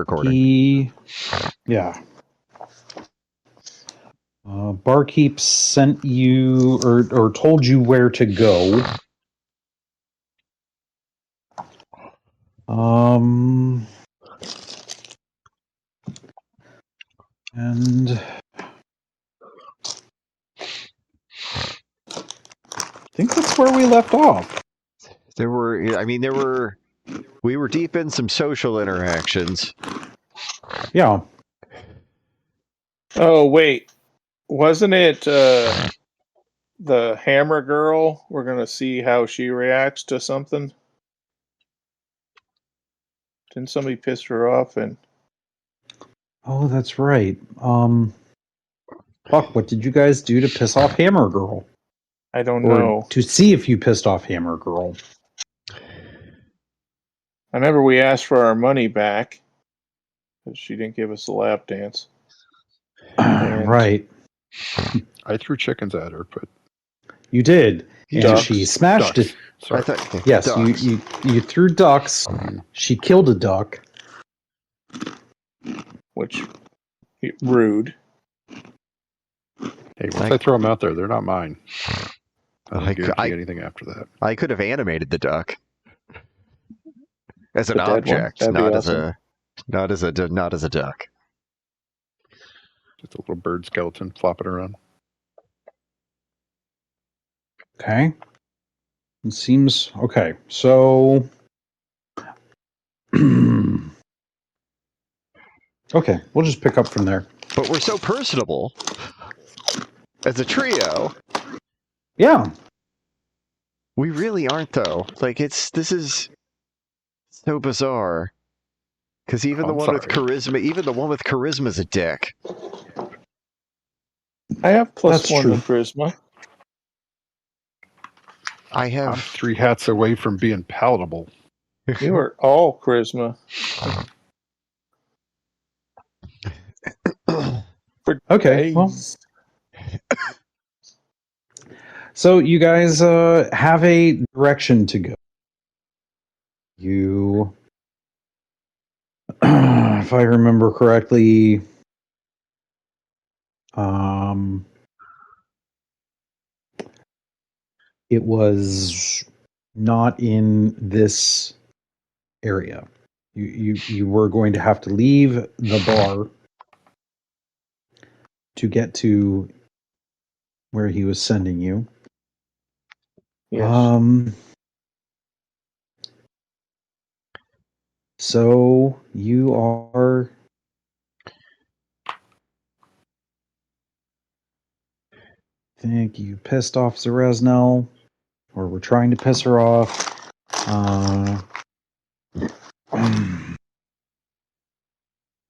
recording. Yeah. Barkeep sent you or told you where to go. And I think that's where we left off. We were deep in some social interactions. Yeah. Oh, wait. Wasn't it the hammer girl? We're going to see how she reacts to something. Didn't somebody piss her off? Oh, that's right. Fuck, what did you guys do to piss off Hammer Girl? I don't know. To see if you pissed off Hammer Girl. I remember we asked for our money back because she didn't give us a lap dance. Right. I threw chickens at her, but you did, and Ducks. she smashed Ducks. it. Sorry. Yes, ducks. you threw ducks. She killed a duck. Which, rude. Hey, once I throw them out there, they're not mine. I don't guarantee anything after that. I could have animated the duck as an The dead one? object, That'd be not awesome. as a duck. Just a little bird skeleton flopping around. Okay. It seems okay. So, okay, we'll just pick up from there. But we're so personable as a trio. Yeah. We really aren't, though. Like, this is so bizarre. Because even the one with charisma's a dick. I have plus That's one true. to charisma. I'm 3 hats away from being palatable. You are all charisma. Okay. Well, so you guys have a direction to go. You, if I remember correctly, it was not in this area. You were going to have to leave the bar to get to where he was sending you. Yes. So you are think you pissed off Zareznel, or we're trying to piss her off.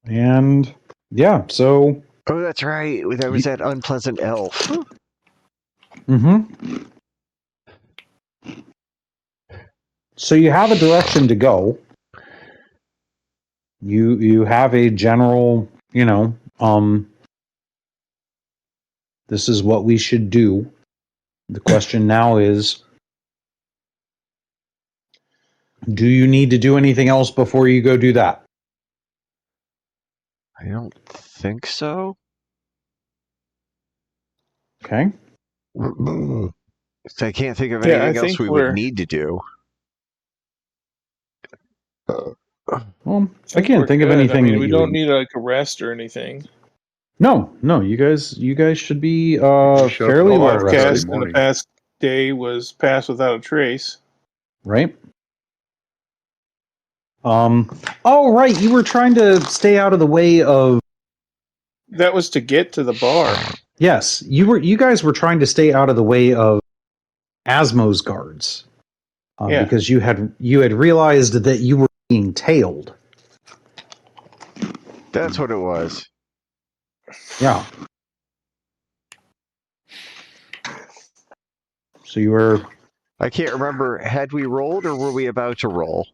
And yeah, so Oh, that's right. There was that unpleasant elf. Mm-hmm. So you have a direction to go. You have a general, this is what we should do. The question now is, do you need to do anything else before you go do that? I don't think so. Okay. So I can't think of anything else we would need to do. Well, I can't think of anything. I mean, we don't need like a rest or anything. No, you guys should be fairly well rested. In the past day was passed without a trace. Right. Oh, right. You were trying to stay out of the way of. That was to get to the bar. Yes, you guys were trying to stay out of the way of Asmo's guards, because you had realized that you were being tailed. That's what it was. Yeah. So you were. I can't remember. Had we rolled or were we about to roll?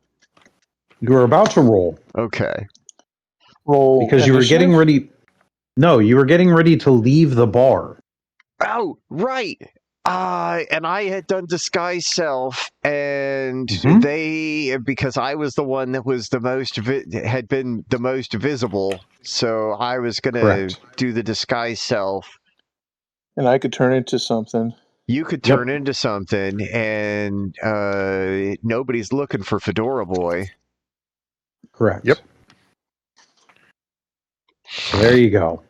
You were about to roll. Okay. Roll because you were getting ready. No, you were getting ready to leave the bar. Oh, right. And I had done disguise self, and Mhm. they, because I was the one that was the most had been the most visible, so I was gonna Correct. do the disguise self. And I could turn into something. You could Yep. turn into something, and nobody's looking for Fedora Boy. Correct. Yep. So there you go.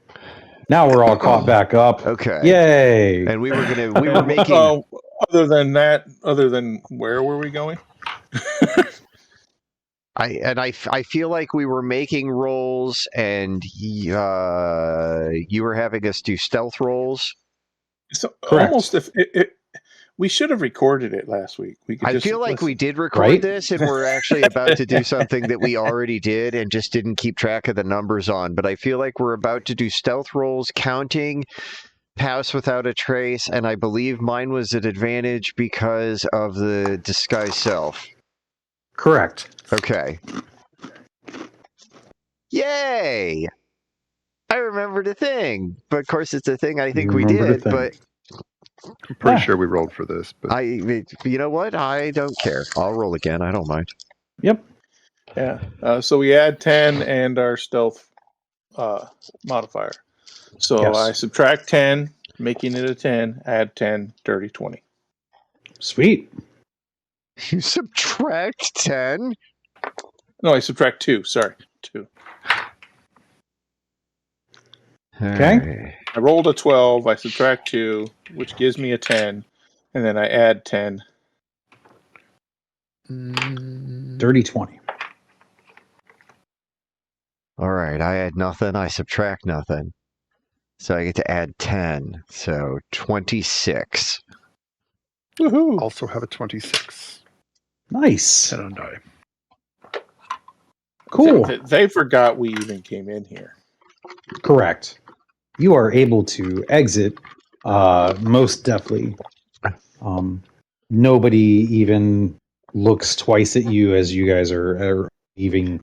Now we're all caught back up. Okay. Yay! And we were And, making. other than where were we going? I feel like we were making rolls, and you were having us do stealth rolls. So Correct. almost if we should have recorded it last week. We could I just feel like we listen. did record Right? this, and we're actually about to do something that we already did and just didn't keep track of the numbers on. But I feel like we're about to do stealth rolls, counting, pass without a trace, and I believe mine was at advantage because of the disguise self. Correct. Okay. Yay! I remembered a thing, but of course it's a thing I think we Remembered a did. thing. But I'm pretty Yeah. sure we rolled for this, but you know what? I don't care. I'll roll again. I don't mind. Yep. Yeah. So we add 10 and our stealth modifier. So Yes. I subtract 10, making it a 10. Add 10, dirty 20. Sweet. You subtract 10? No, I subtract 2. Sorry, 2. Okay. I rolled a 12. I subtract 2, which gives me a 10, and then I add 10. Dirty 20. All right. I add nothing. I subtract nothing. So I get to add 10. So 26. Woohoo! also have a 26. Nice. 10 on die. Cool. They forgot we even came in here. Correct. You are able to exit most deftly. Nobody even looks twice at you as you guys are leaving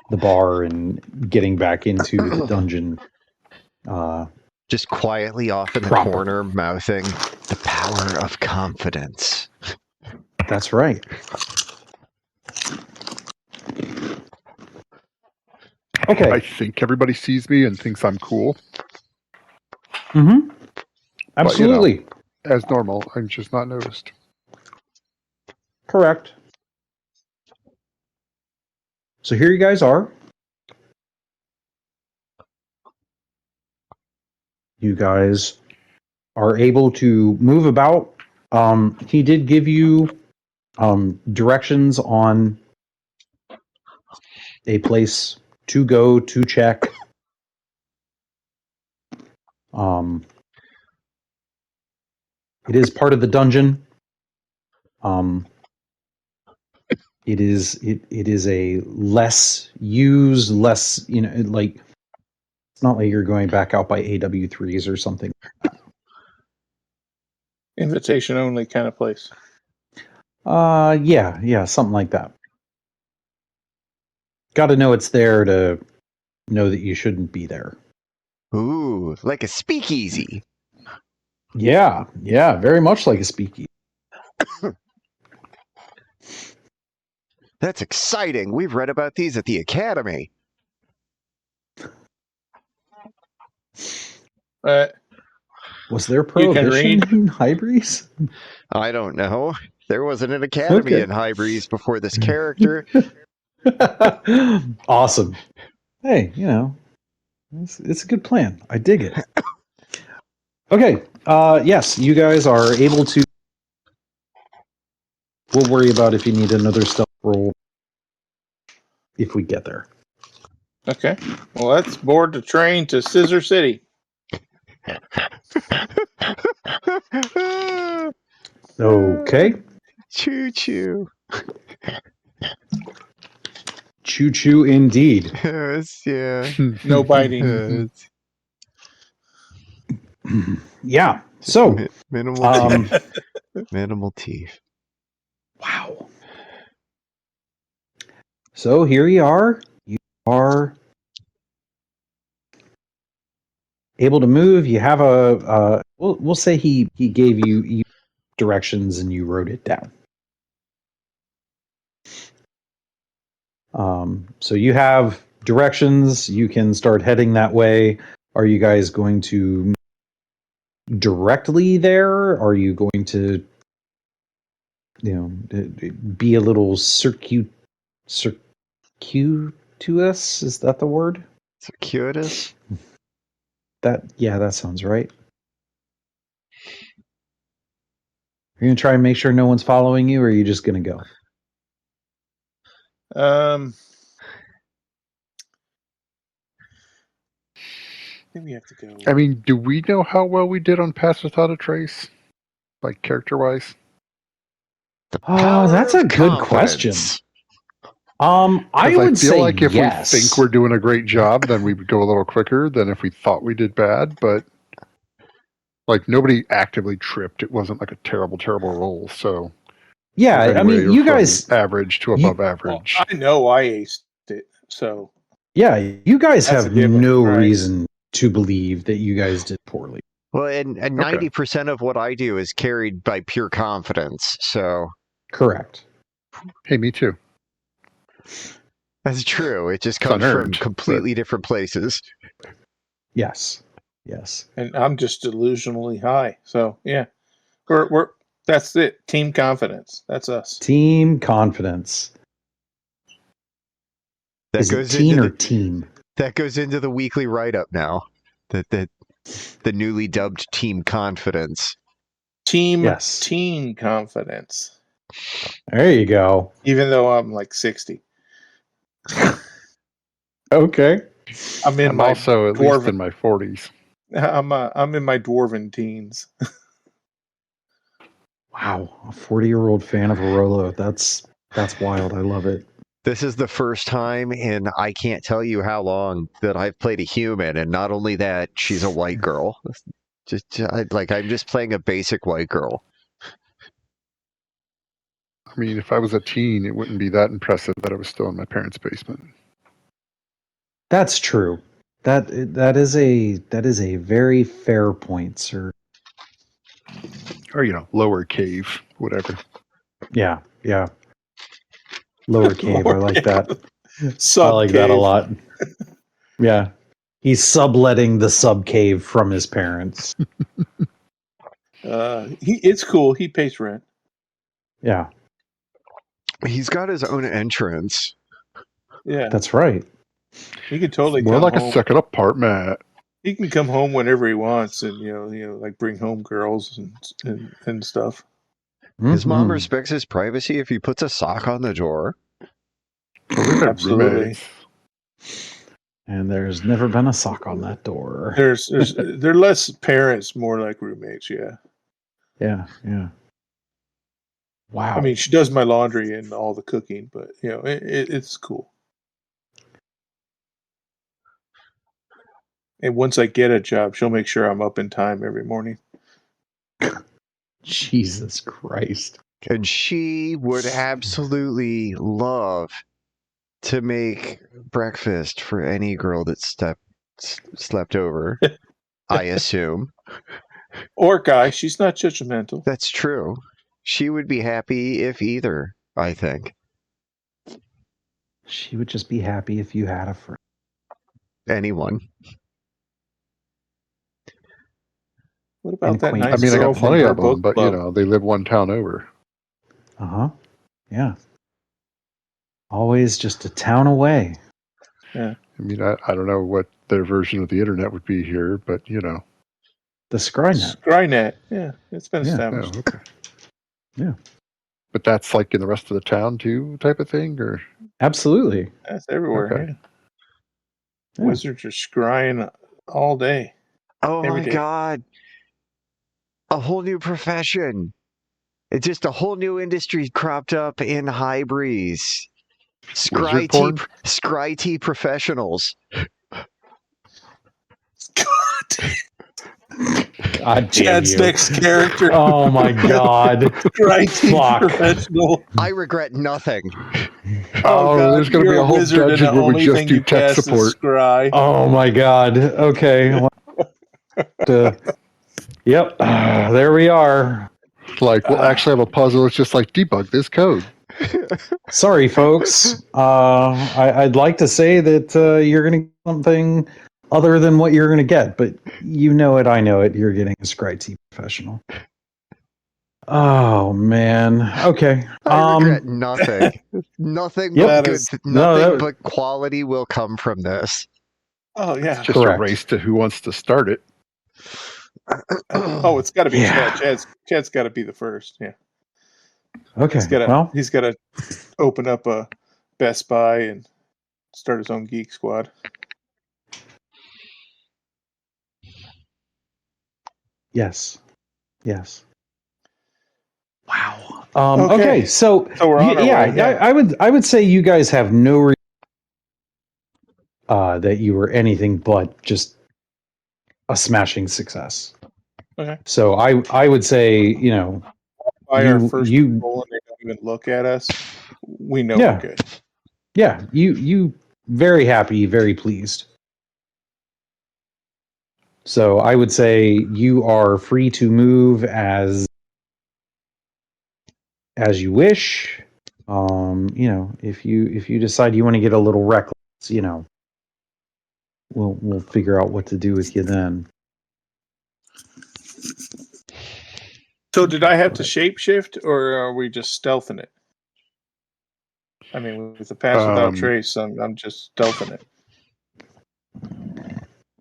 the bar and getting back into the dungeon. Just quietly off in the Proper. corner, mouthing, the power of confidence. That's right. Okay. I think everybody sees me and thinks I'm cool. Mm-hmm. Absolutely. As normal, I'm just not noticed. Correct. So here you guys are. You guys are able to move about. He did give you directions on a place to go to check. It is part of the dungeon. It is a less used, less, like, it's not like you're going back out by AW3s or something. Invitation only kind of place. Yeah, something like that. Got to know it's there to know that you shouldn't be there. Ooh, like a speakeasy. Yeah, very much like a speakeasy. That's exciting. We've read about these at the academy. Was there You can prohibition read. in Hybris? I don't know. There wasn't an academy Okay. in High Breeze before this character. Awesome. Hey, it's a good plan. I dig it. Okay. Yes, you guys are able to. We'll worry about if you need another stealth roll if we get there. Okay. Well, let's board the train to Scissor City. Okay. Choo choo. Choo choo indeed. Yes, yeah. No biting. Yeah. So, Minimal teeth. Minimal teeth. wow. So here you are. You are able to move. You have we'll say he gave you directions and you wrote it down. So you have directions. You can start heading that way. Are you guys going to directly there? Are you going to, be a little circuitous? Is that the word? Circuitous? That sounds right. Are you going to try and make sure no one's following you, or are you just going to go? I think we have to go. I mean, do we know how well we did on Pass Without a Trace? Like, character-wise? Oh, that's a good question. I would feel say like if yes. we think we're doing a great job, then we would go a little quicker than if we thought we did bad. But like nobody actively tripped. It wasn't like a terrible roll. So yeah, I mean, you guys average to above average. Well, I know I aced it, so yeah, you guys have no right? reason to believe that you guys did poorly. Well, and 90% of what I do is carried by pure confidence. So correct. Hey, me too. That's true. It just comes from completely different places. Yes. And I'm just delusionally high. So yeah, we're that's it. Team confidence. That's us. Team confidence. That Is goes it teen into or team? That goes into the weekly write-up now. The newly dubbed Team Confidence. Teen confidence. There you go. Even though I'm like 60. Okay. I'm also at least in my 40s. I'm in my dwarven teens. Wow, a 40-year-old fan of Orollo. That's wild. I love it. This is the first time in I can't tell you how long that I've played a human, and not only that, she's a white girl. I'm just playing a basic white girl. I mean, if I was a teen, it wouldn't be that impressive that I was still in my parents' basement. That's true. That is a very fair point, sir. Or lower cave, whatever. Yeah. Lower cave. I like that. I like Sub-cave. that a lot. Yeah. He's subletting the sub cave from his parents. It's cool. He pays rent. Yeah. He's got his own entrance. Yeah. That's right. He can totally more come like home. a second apartment. He can come home whenever he wants, and like bring home girls and stuff. His mom respects his privacy if he puts a sock on the door. Absolutely. And there's never been a sock on that door. They're less parents, more like roommates. Yeah. Yeah. Wow. I mean, she does my laundry and all the cooking, but it's cool. And once I get a job, she'll make sure I'm up in time every morning. Jesus Christ. And she would absolutely love to make breakfast for any girl that slept over, I assume. Or guy, she's not judgmental. That's true. She would be happy if either, I think. She would just be happy if you had a friend. Anyone. What about that nice I mean, I girl got plenty from her of them, book but club? they live one town over. Yeah. Always just a town away. Yeah. I mean, I don't know what their version of the internet would be here, but The Scrynet. Scrynet. Yeah, it's been established. Oh, okay. Yeah. But that's like in the rest of the town too, type of thing, or Absolutely. That's everywhere. Okay. Yeah. Wizards are scrying all day. Oh every my day. God. A whole new profession. It's just a whole new industry cropped up in High Breeze. Scry tea professionionals. God damn Chad's you. next character. Oh my God. Scry tea Fuck. professional. I regret nothing. Oh, God, there's going to be a whole wizard, dungeon and the where we only just thing do you tech cast is support. Scry. Oh my God. Okay. Yep, there we are. Like, we'll actually have a puzzle. It's just like, debug this code. Sorry, folks. I'd like to say that you're going to get something other than what you're going to get, but you know it, I know it. You're getting a Scry professional. Oh man. Okay. I regret nothing. Nothing Yep. but good. But quality will come from this. Oh yeah. It's just Correct. a race to who wants to start it. Oh, it's got to be Yeah. Chad. Chad's got to be the first. Yeah. Okay. He's got to open up a Best Buy and start his own Geek Squad. Yes. Wow. Okay. So we're on our way down. I would say you guys have no reason that you were anything but just a smashing success. Okay. So I would say, By our first you roll and they don't even look at us, we know Yeah. we're good. Yeah, you very happy, very pleased. So I would say you are free to move as you wish. If you decide you want to get a little reckless, we'll figure out what to do with you then. So did I have to shapeshift, or are we just stealthing it? I mean, with the pass without trace, I'm just stealthing it.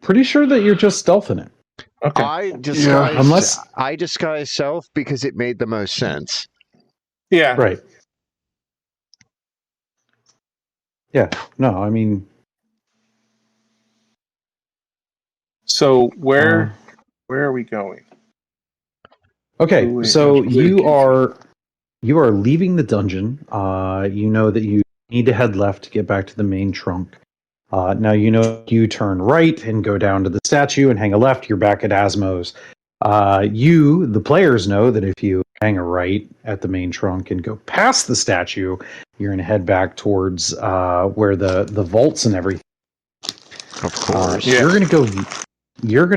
Pretty sure that you're just stealthing it. Okay. I disguise self because it made the most sense. Yeah. Right. Yeah. No, I mean. So where are we going? Okay, so you are leaving the dungeon. You know that you need to head left to get back to the main trunk. Now you turn right and go down to the statue and hang a left. You're back at Asmo's. The players, know that if you hang a right at the main trunk and go past the statue, you're going to head back towards where the vaults and everything. Of course, You're going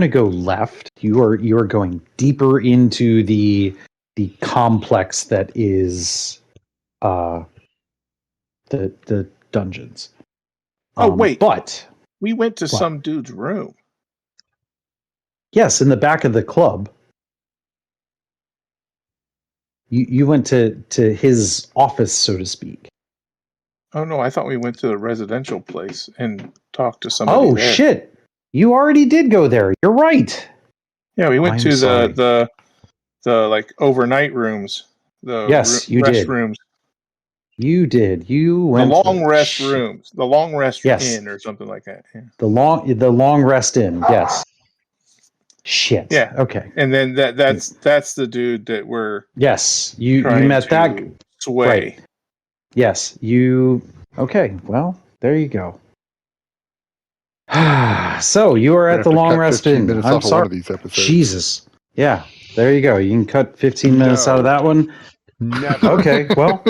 to go left. You are going deeper into the complex that is the dungeons. Wait. But we went to some dude's room. Yes, in the back of the club. You went to his office, so to speak. Oh no, I thought we went to the residential place and talked to somebody. Oh there. Shit. You already did go there. You're right. Yeah, we went to the like overnight rooms. Yes, you did. Restrooms. You did. You went the long rest rooms. The long rest inn or something like that. Yeah. The long rest inn. Yes. Shit. Yeah. Okay. And then that's the dude that we're Yes. You met that sway. Right. Yes. You okay, well, there you go. So you are at the long rest inn. I'm sorry. One of these episodes. Jesus. Yeah. There you go. You can cut 15 minutes out of that one. Never. Okay. Well.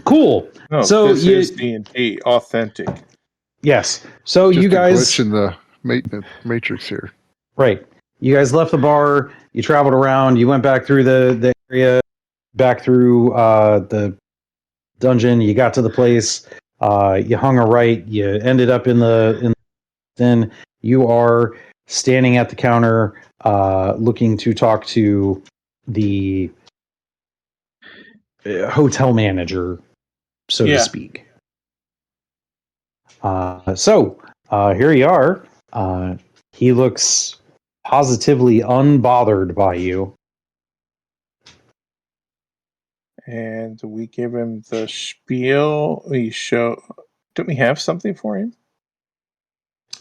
Cool. No, so this is D&D authentic. Yes. So just you guys glitch in the matrix here. Right. You guys left the bar. You traveled around. You went back through the area, back through the dungeon. You got to the place. You hung a right. You ended up then you are standing at the counter, looking to talk to the hotel manager, so to speak. So here you are. He looks positively unbothered by you. And we give him the spiel. Don't we have something for him?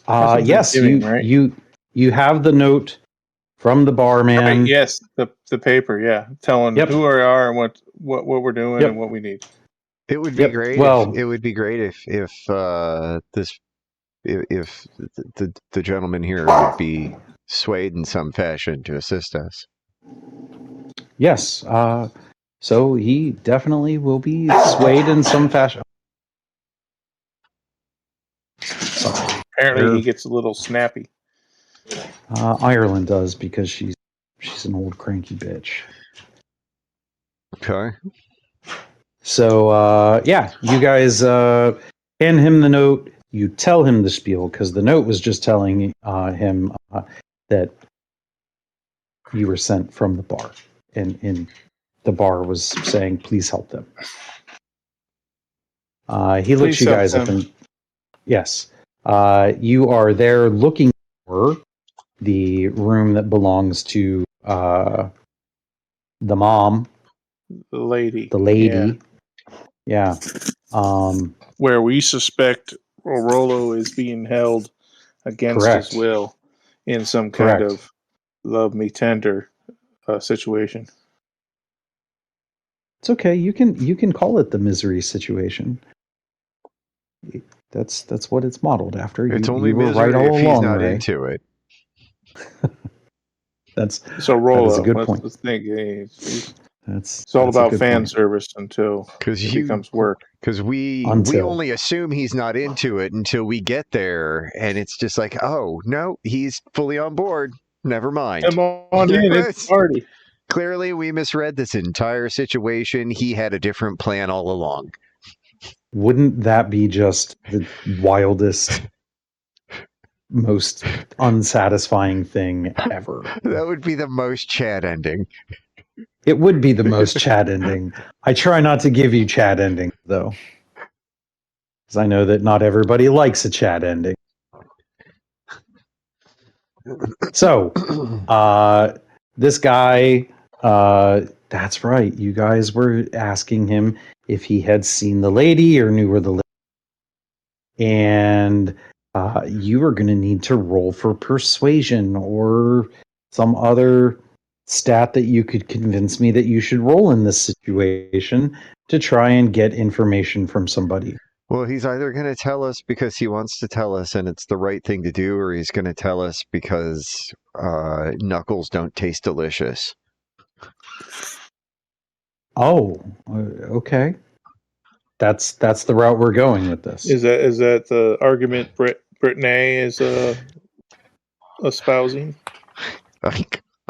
Yes, you have the note from the barman. Right, yes, the paper, yeah, telling who we are and what we're doing and what we need. It would be great. Well, it would be great if the gentleman here would be swayed in some fashion to assist us. Yes. So he definitely will be swayed in some fashion. Sorry. Apparently he gets a little snappy. Ireland does because she's an old cranky bitch. Okay. So you guys hand him the note. You tell him the spiel because the note was just telling him that you were sent from the bar, and the bar was saying, "Please help them." He looks Please you help guys up, them. and yes, you are there looking for the room that belongs to the mom, The lady. the lady. Yeah. Where we suspect Orollo is being held against Correct. his will in some kind Correct. of love me tender situation. It's okay. You can call it the misery situation. That's what it's modeled after. It's You only were misery right all if he's along, not Ray. into it. That's So that Orollo, is a good let's point. think. It's all That's a about good fan point. service until it becomes work. Because we Until. only assume he's not into it until we get there, and it's just like, oh no, he's fully on board. Never mind. Come on in, it's a party. Clearly, we misread this entire situation. He had a different plan all along. Wouldn't that be just the wildest, most unsatisfying thing ever? That would be the most Chad ending. It would be the most Chad ending. I try not to give you Chad ending, though. Because I know that not everybody likes a Chad ending. So, this guy, that's right. You guys were asking him if he had seen the lady or knew where the lady. And you are going to need to roll for persuasion or some other stat that you could convince me that you should roll in this situation to try and get information from somebody. Well, he's either going to tell us because he wants to tell us and it's the right thing to do, or he's going to tell us because knuckles don't taste delicious. Oh, okay. That's the route we're going with this. Is that the argument Brittany is espousing?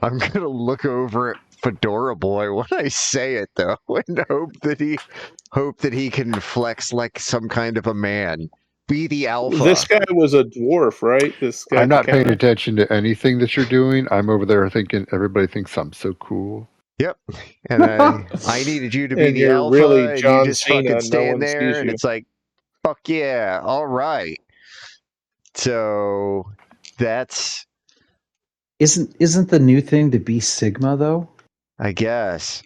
I'm going to look over at Fedora Boy when I say it, though, and hope that he can flex like some kind of a man. Be the alpha. This guy was a dwarf, right? This guy. I'm not paying attention to anything that you're doing. I'm over there thinking everybody thinks I'm so cool. Yep. And I needed you to be And the you're alpha, really and John you just Cena, fucking no stand one there, sees and you. it's like, fuck yeah, all right. So that's... Isn't the new thing to be Sigma, though? I guess.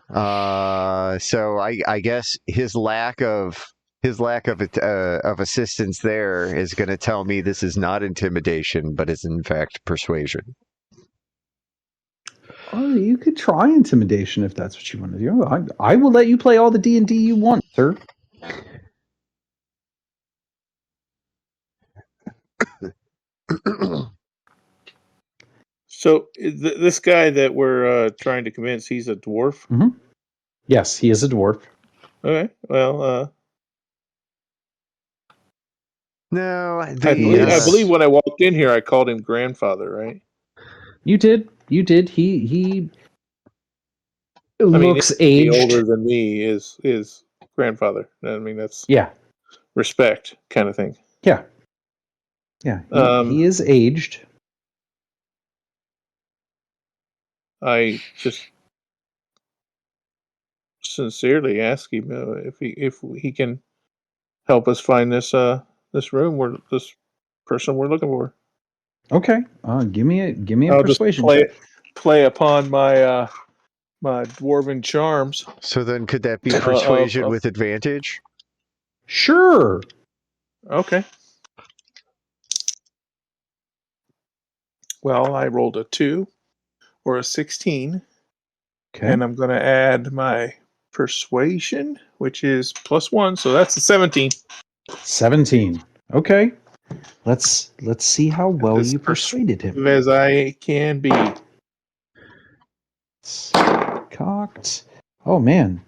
So I guess his lack of assistance there is going to tell me this is not intimidation, but is in fact persuasion. Oh, you could try intimidation if that's what you want to do. I will let you play all the D&D you want, sir. So this guy that we're trying to convince, he's a dwarf. Mm-hmm. Yes, he is a dwarf. Okay, well, No, I believe when I walked in here, I called him grandfather, right? You did. He looks He aged. older than me is grandfather. I mean, that's Yeah. respect kind of thing. Yeah. Yeah. He is aged. I just sincerely ask him if he can help us find this room this person we're looking for. Okay. Give me a I'll persuasion just check. play upon my my dwarven charms. So then could that be persuasion with advantage? Sure. Okay. Well, I rolled a 2 or a 16. Okay. And I'm going to add my persuasion, which is +1, so that's a 17. 17. Okay. Let's see how well As you persuaded him. as I can be. Cocked. Oh man.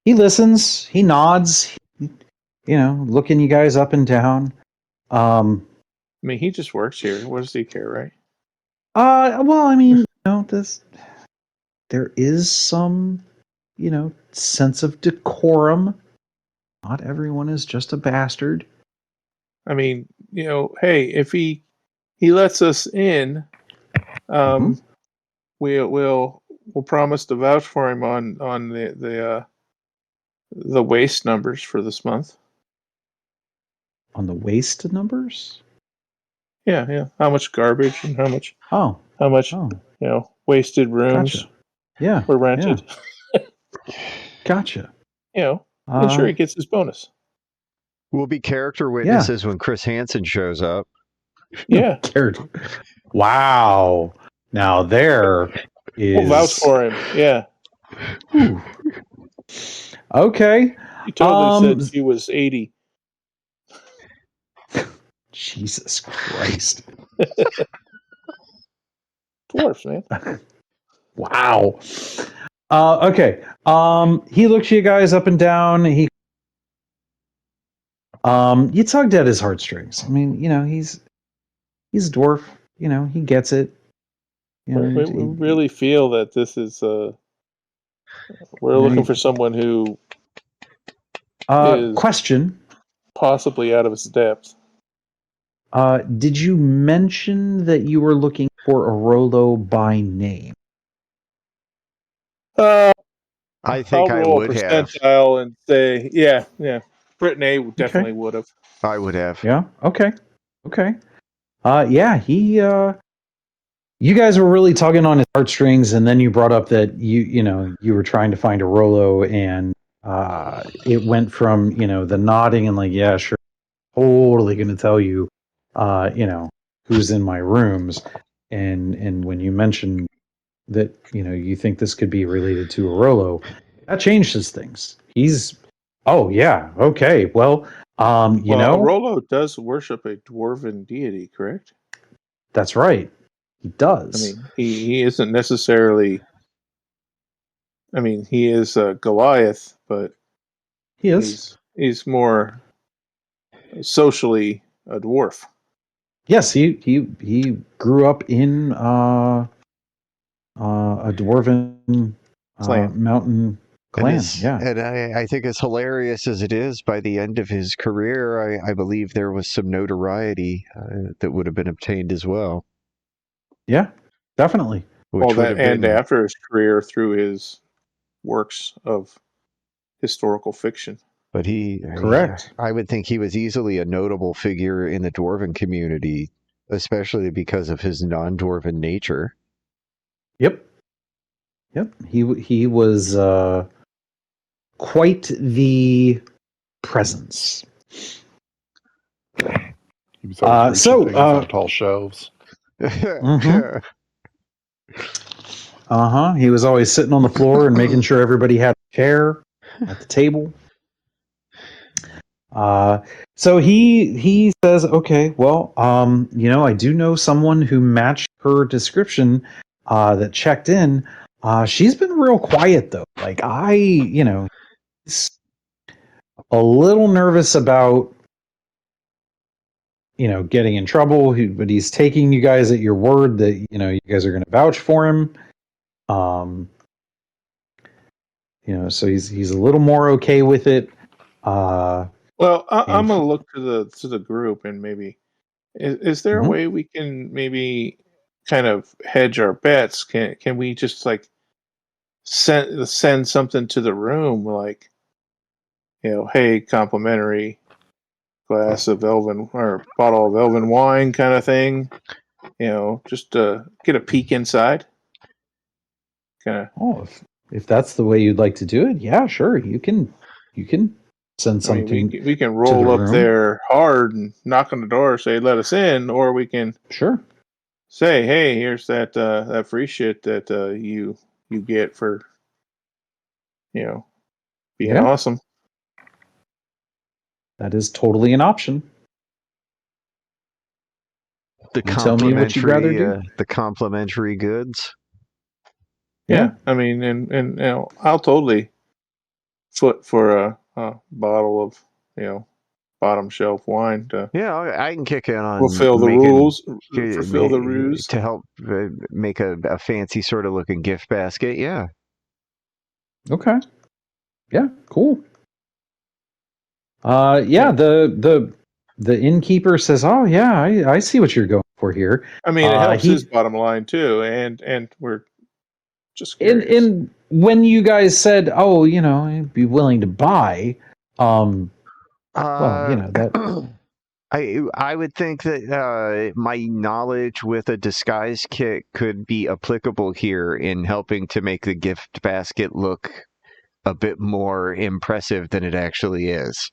He listens. He nods. Looking you guys up and down. I mean, he just works here. What does he care, right? Well, I mean, there is some, sense of decorum. Not everyone is just a bastard. I mean, hey, if he lets us in, we'll promise to vouch for him on the waste numbers for this month. On the waste numbers? Yeah. How much garbage and how much wasted rooms Gotcha. Yeah. were rented. Yeah. Gotcha. I'm sure he gets his bonus. We'll be character witnesses when Chris Hansen shows up. Yeah. Wow. Now there is. We'll vouch for him. Yeah. Ooh. Okay. He totally said she was 80. Jesus Christ. Dwarfs, man. Wow. Okay. He looks you guys up and down. You tugged at his heartstrings. I mean, he's a dwarf. He gets it. We really feel that this is we're looking for someone who is question. Possibly out of his depth. Did you mention that you were looking for Orollo by name? I think I'll I roll would a percentile and say, yeah. Brittany definitely would have. I would have. Yeah. Okay. Yeah. He. You guys were really tugging on his heartstrings, and then you brought up that you were trying to find Orollo, and it went from the nodding and like, yeah, sure, totally going to tell you, who's in my rooms, and when you mentioned that you think this could be related to Orollo, that changes things. Oh yeah, okay, well, Orollo does worship a dwarven deity, correct? That's right. He does. I mean, he isn't necessarily. I mean, he is a Goliath, but he's more socially a dwarf. Yes, he grew up in a dwarven mountain clan. And I think as hilarious as it is, by the end of his career, I believe there was some notoriety that would have been obtained as well. Yeah, definitely. After his career through his works of historical fiction. But correct. I would think he was easily a notable figure in the dwarven community, especially because of his non-dwarven nature. Yep. He was quite the presence. He was always reaching things on tall shelves. He was always sitting on the floor and making sure everybody had a chair at the table. So he says, okay, well, I do know someone who matched her description that checked in. She's been real quiet though. Like he's a little nervous about getting in trouble, but he's taking you guys at your word that you guys are going to vouch for him. So he's a little more okay with it. Well, I'm gonna look to the group and maybe is there a way we can maybe kind of hedge our bets? Can we just like send something to the room like hey, complimentary glass of elven or bottle of elven wine kind of thing, just to get a peek inside. Kind of. If that's the way you'd like to do it, yeah, sure. You can send something. I mean, we can roll up there hard and knock on the door, say let us in, or we can say, hey, here's that free shit that you get for being awesome. That is totally an option. Tell me what you'd rather do. The complimentary goods. Yeah, I mean, and I'll totally foot for a bottle of bottom shelf wine to I can kick in on fulfill the rules, fulfill the ruse to help make a fancy sort of looking gift basket. Yeah. Okay. Yeah. Cool. The innkeeper says, "Oh yeah, I see what you're going for here." I mean, it helps his bottom line too, and we're just curious. And when you guys said, "Oh, I'd be willing to buy," well, that. I would think that my knowledge with a disguise kit could be applicable here in helping to make the gift basket look a bit more impressive than it actually is.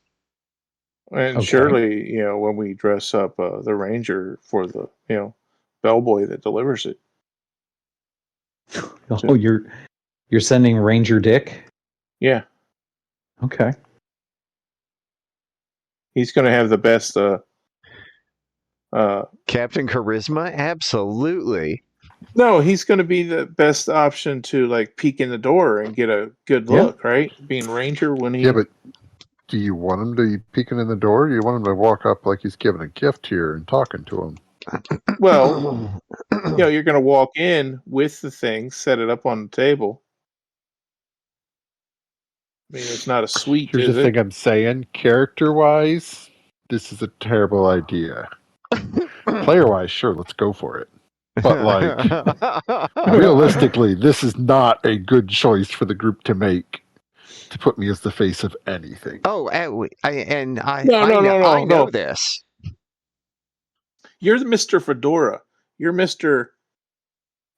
And surely, when we dress up the ranger for the, bellboy that delivers it. Oh, you're sending Ranger Dick? Yeah. Okay. He's going to have the best. Captain Charisma? Absolutely. No, he's going to be the best option to peek in the door and get a good look, right? Being Ranger when he. Yeah, but do you want him to be peeking in the door? Or do you want him to walk up like he's giving a gift here and talking to him? Well, you're going to walk in with the thing, set it up on the table. I mean, it's not a suite. Here's the thing I'm saying. Character-wise, this is a terrible idea. Player-wise, sure, let's go for it. But realistically, this is not a good choice for the group to make to put me as the face of anything. Oh, I know this. You're the Mr. Fedora. You're Mr.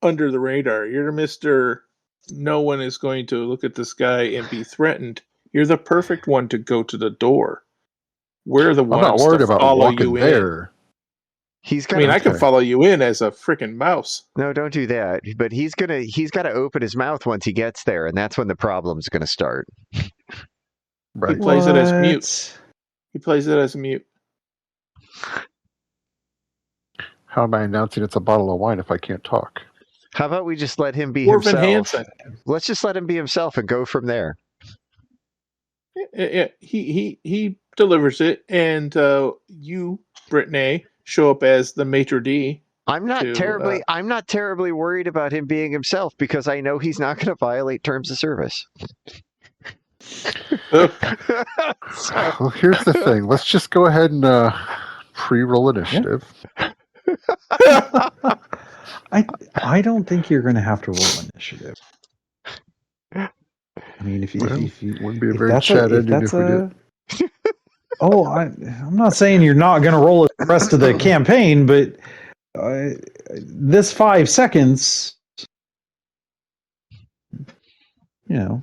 Under the radar. You're Mr. No one is going to look at this guy and be threatened. You're the perfect one to go to the door. We're the ones I'm not worried to about follow walking you there. In. I can follow you in as a freaking mouse. No, don't do that. But he's got to open his mouth once he gets there, and that's when the problem's going to start. Right. He plays it as mute. He plays it as mute. How am I announcing it's a bottle of wine if I can't talk? How about we just let him be himself? Hansen. Let's just let him be himself and go from there. Yeah, he delivers it, and you, Brittany, show up as the maitre d'. I'm not terribly worried about him being himself because I know he's not going to violate terms of service. Well, here's the thing. Let's just go ahead and pre-roll initiative. I don't think you're going to have to roll initiative. I mean, if you wouldn't be a very chat ending if we did. Oh, I'm not saying you're not going to roll it the rest of the campaign, but this 5 seconds, that's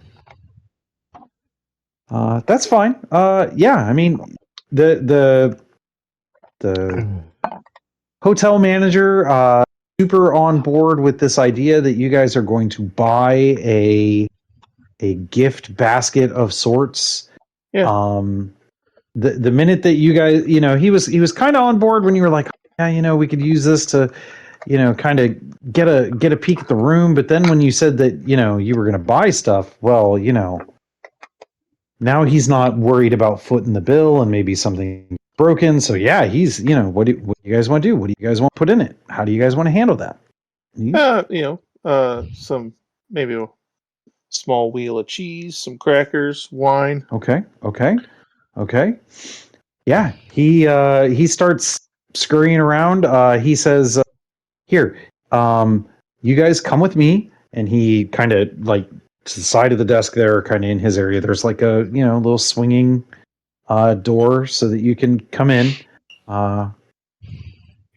fine. Yeah, I mean, the hotel manager super on board with this idea that you guys are going to buy a gift basket of sorts. Yeah. The minute that you guys, he was kind of on board when you were like, yeah, we could use this to, kind of get a peek at the room. But then when you said that, you were going to buy stuff, well, now he's not worried about footing the bill and maybe something broken. So yeah, he's, what do you guys want to do? What do you guys want to put in it? How do you guys want to handle that? Some maybe a small wheel of cheese, some crackers, wine. Okay. Yeah, he starts scurrying around. He says, "Here, you guys come with me." And he kind of to the side of the desk there, kind of in his area. There's like a little swinging door so that you can come in.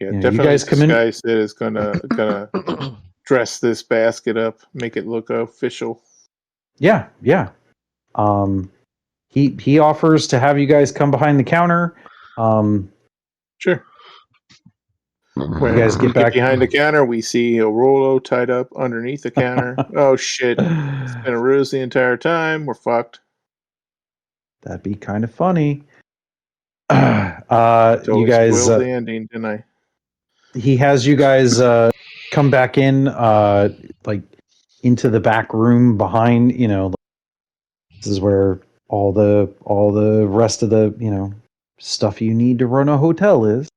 Definitely. You guys come in. This guy is gonna dress this basket up, make it look official. Yeah. He offers to have you guys come behind the counter. Sure. When you guys get back behind the counter, we see Orollo tied up underneath the counter. Oh shit! It's been a ruse the entire time. We're fucked. That'd be kind of funny. You guys spoiled the ending, didn't I? He has you guys come back in, into the back room behind. This is where all the rest of the stuff you need to run a hotel is.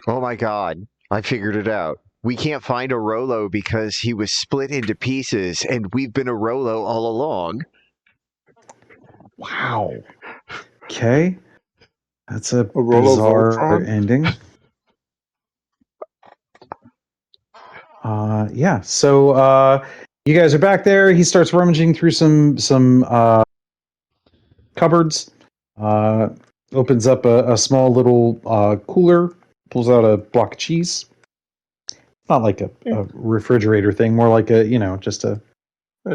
Oh my god, I figured it out. We can't find Orollo because he was split into pieces, and we've been Orollo all along. Wow. Okay. That's a Orollo bizarre Voltron? ending. Yeah. So you guys are back there. He starts rummaging through some cupboards. Opens up a small little cooler. Pulls out a block of cheese. Not like a refrigerator thing. More like just a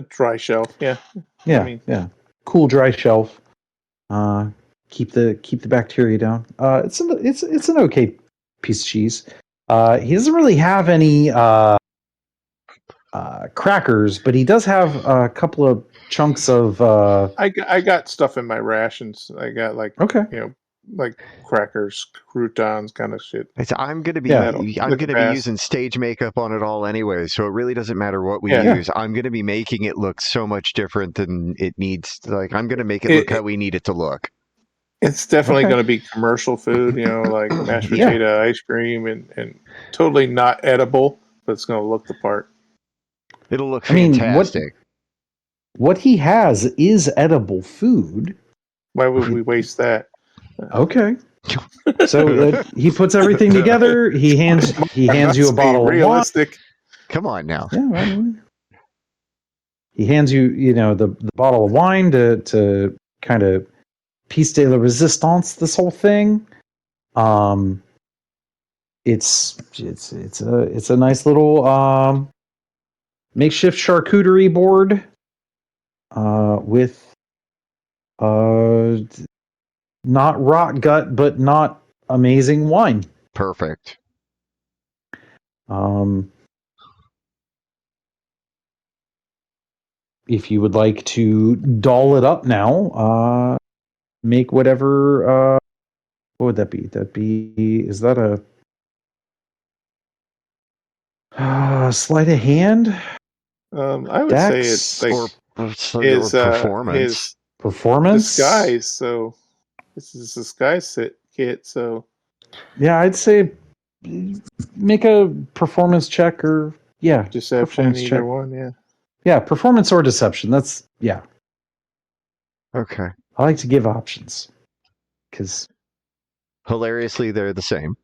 dry shelf. Yeah. Yeah. Cool, dry shelf. Keep the bacteria down. It's an okay piece of cheese. He doesn't really have any crackers, but he does have a couple of chunks of. I got stuff in my rations. I got like crackers, croutons, kind of shit. I'm gonna be be using stage makeup on it all anyway, so it really doesn't matter what we use. I'm gonna be making it look so much different than it needs. Like I'm gonna make it look how we need it to look. It's definitely going to be commercial food, like mashed potato, ice cream, and totally not edible, but it's going to look the part. It'll look fantastic. What he has is edible food. Why would we waste that? Okay. So he puts everything together. He hands you a bottle of wine. Come on now. Yeah, right. He hands you, the bottle of wine to kind of piece de la resistance this whole thing. It's a nice little makeshift charcuterie board with not rot gut but not amazing wine. Perfect. If you would like to doll it up now, make whatever. What would that be? Is that a sleight of hand? I would say it's like his performance. Performance disguise. So this is a disguise kit. So yeah, I'd say make a performance check or deception. Either one. Yeah, performance or deception. That's Okay. I like to give options because hilariously they're the same.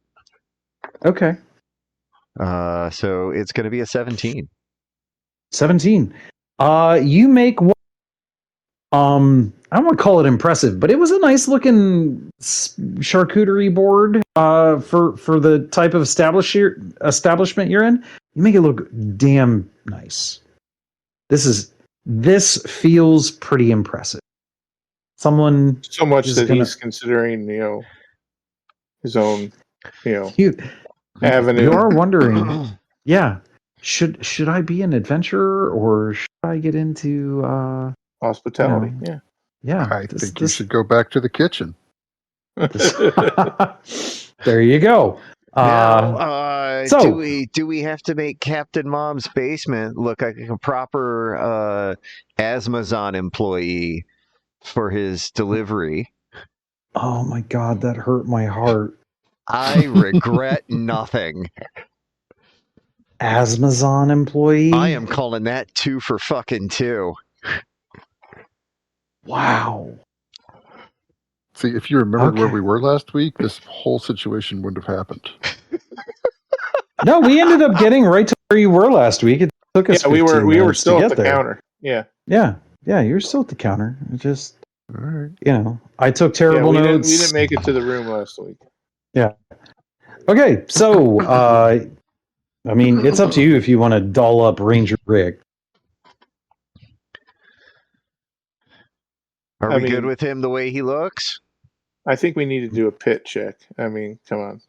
Okay. So it's going to be a 17. 17. You make one. I don't want to call it impressive, but it was a nice looking charcuterie board for the type of establishment you're in. You make it look damn nice. This feels pretty impressive. Someone so much that he's considering, his own, avenue. You are wondering, should I be an adventurer or should I get into hospitality? Yeah. I think you should go back to the kitchen. There you go. Do we have to make Captain Mom's basement look like a proper Azmodendak employee for his delivery? Oh my god, that hurt my heart. I regret nothing. Azmodendak employee? I am calling that 2 for fucking 2. Wow. See, if you remembered where we were last week, this whole situation wouldn't have happened. No, we ended up getting right to where you were last week. It took us. We were still at the counter. Yeah, you're still at the counter. It just, all right. I took terrible notes. We didn't make it to the room last week. Yeah. Okay, so it's up to you if you want to doll up Ranger Rick. Are we good with him the way he looks? I think we need to do a pit check. Come on.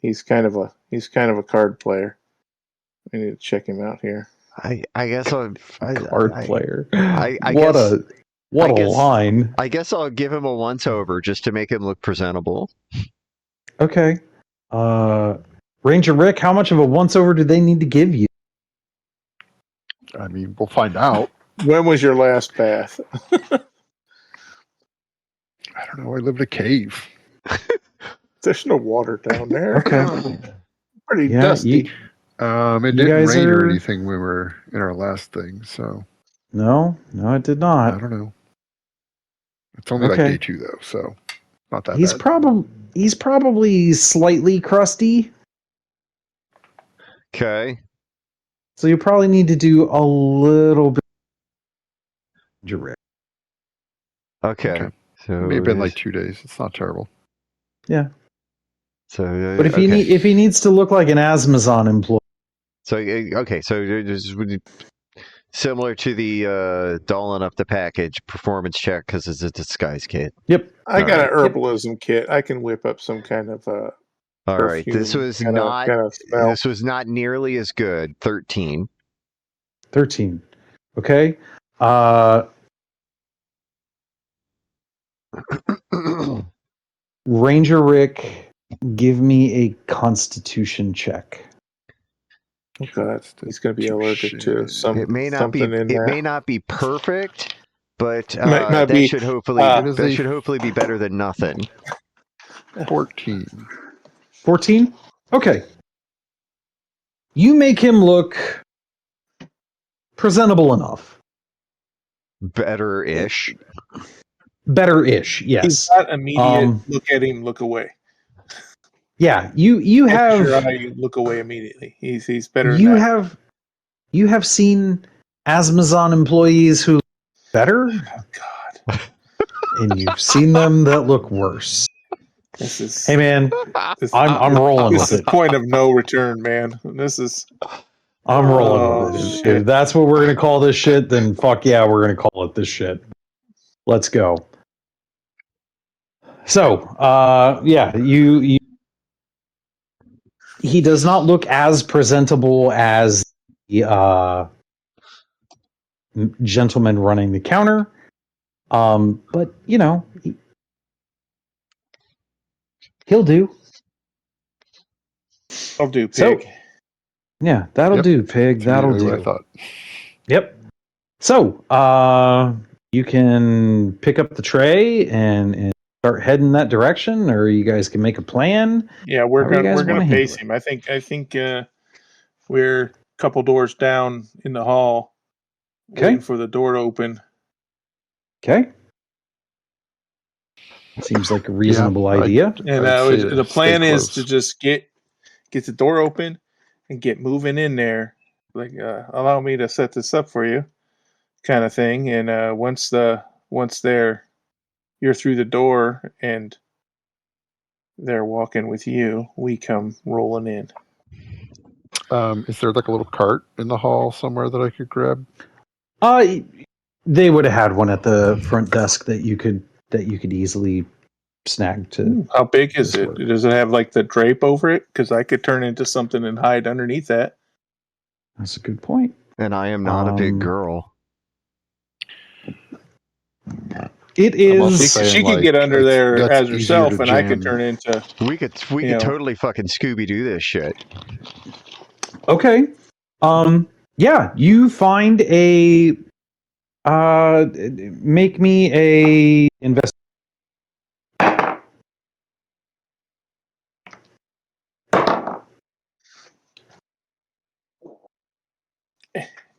He's kind of a card player. We need to check him out here. I guess card player. What a line. I guess I'll give him a once over just to make him look presentable. Okay. Ranger Rick, how much of a once over do they need to give you? We'll find out. When was your last bath? I don't know. I live in a cave. There's no water down there. Okay. Pretty Yeah, dusty. It didn't rain or anything when we were in our last thing, so No, it did not. I don't know. It's only like day 2 though, so not that bad. He's probably slightly crusty. Okay. So you probably need to do a little bit. Okay. So it may have been like 2 days. It's not terrible. Yeah. So, but if he needs to look like an Azmodendak employee. So okay, so there's similar to the dolling up the package performance check because it's a disguise kit. Yep. I got an herbalism kit. I can whip up some kind of all right. This was not this was not nearly as good. 13. 13. Okay. Ranger Rick, give me a Constitution check. Oh God, he's going to be allergic to something. It may not be perfect, but should hopefully be better than nothing. 14. 14? Okay. You make him look presentable enough. Better-ish. Better-ish, yes. He's not immediate. Look at him. Look away. Yeah, you have. Your eye, look away immediately. He's better. You have seen Azmodendak employees who look better. Oh God! And you've seen them that look worse. This is. Hey man, I'm rolling with it. This is point of no return, man. This is. I'm rolling with it. If that's what we're gonna call this shit, then fuck yeah, we're gonna call it this shit. Let's go. So, yeah, you. He does not look as presentable as the gentleman running the counter, but you know, he'll do. I'll do, pig. So, yeah, that'll do, pig. That'll do. I thought. Yep. So, you can pick up the tray and start heading that direction, or you guys can make a plan. Yeah, we're gonna pace him. I think we're a couple doors down in the hall, waiting for the door to open. Okay. Seems like a reasonable idea. And the plan is to just get the door open and get moving in there. Like, allow me to set this up for you, kind of thing. And once you're through the door and they're walking with you, we come rolling in. Is there like a little cart in the hall somewhere that I could grab? They would have had one at the front desk that you could easily snag to. How big is it? Does it have like the drape over it? Because I could turn into something and hide underneath that. That's a good point. And I am not a big girl. It is. She could get under there as herself, and I could turn into. We could totally fucking Scooby Doo this shit. Okay. Yeah, you find a. Make me a invest.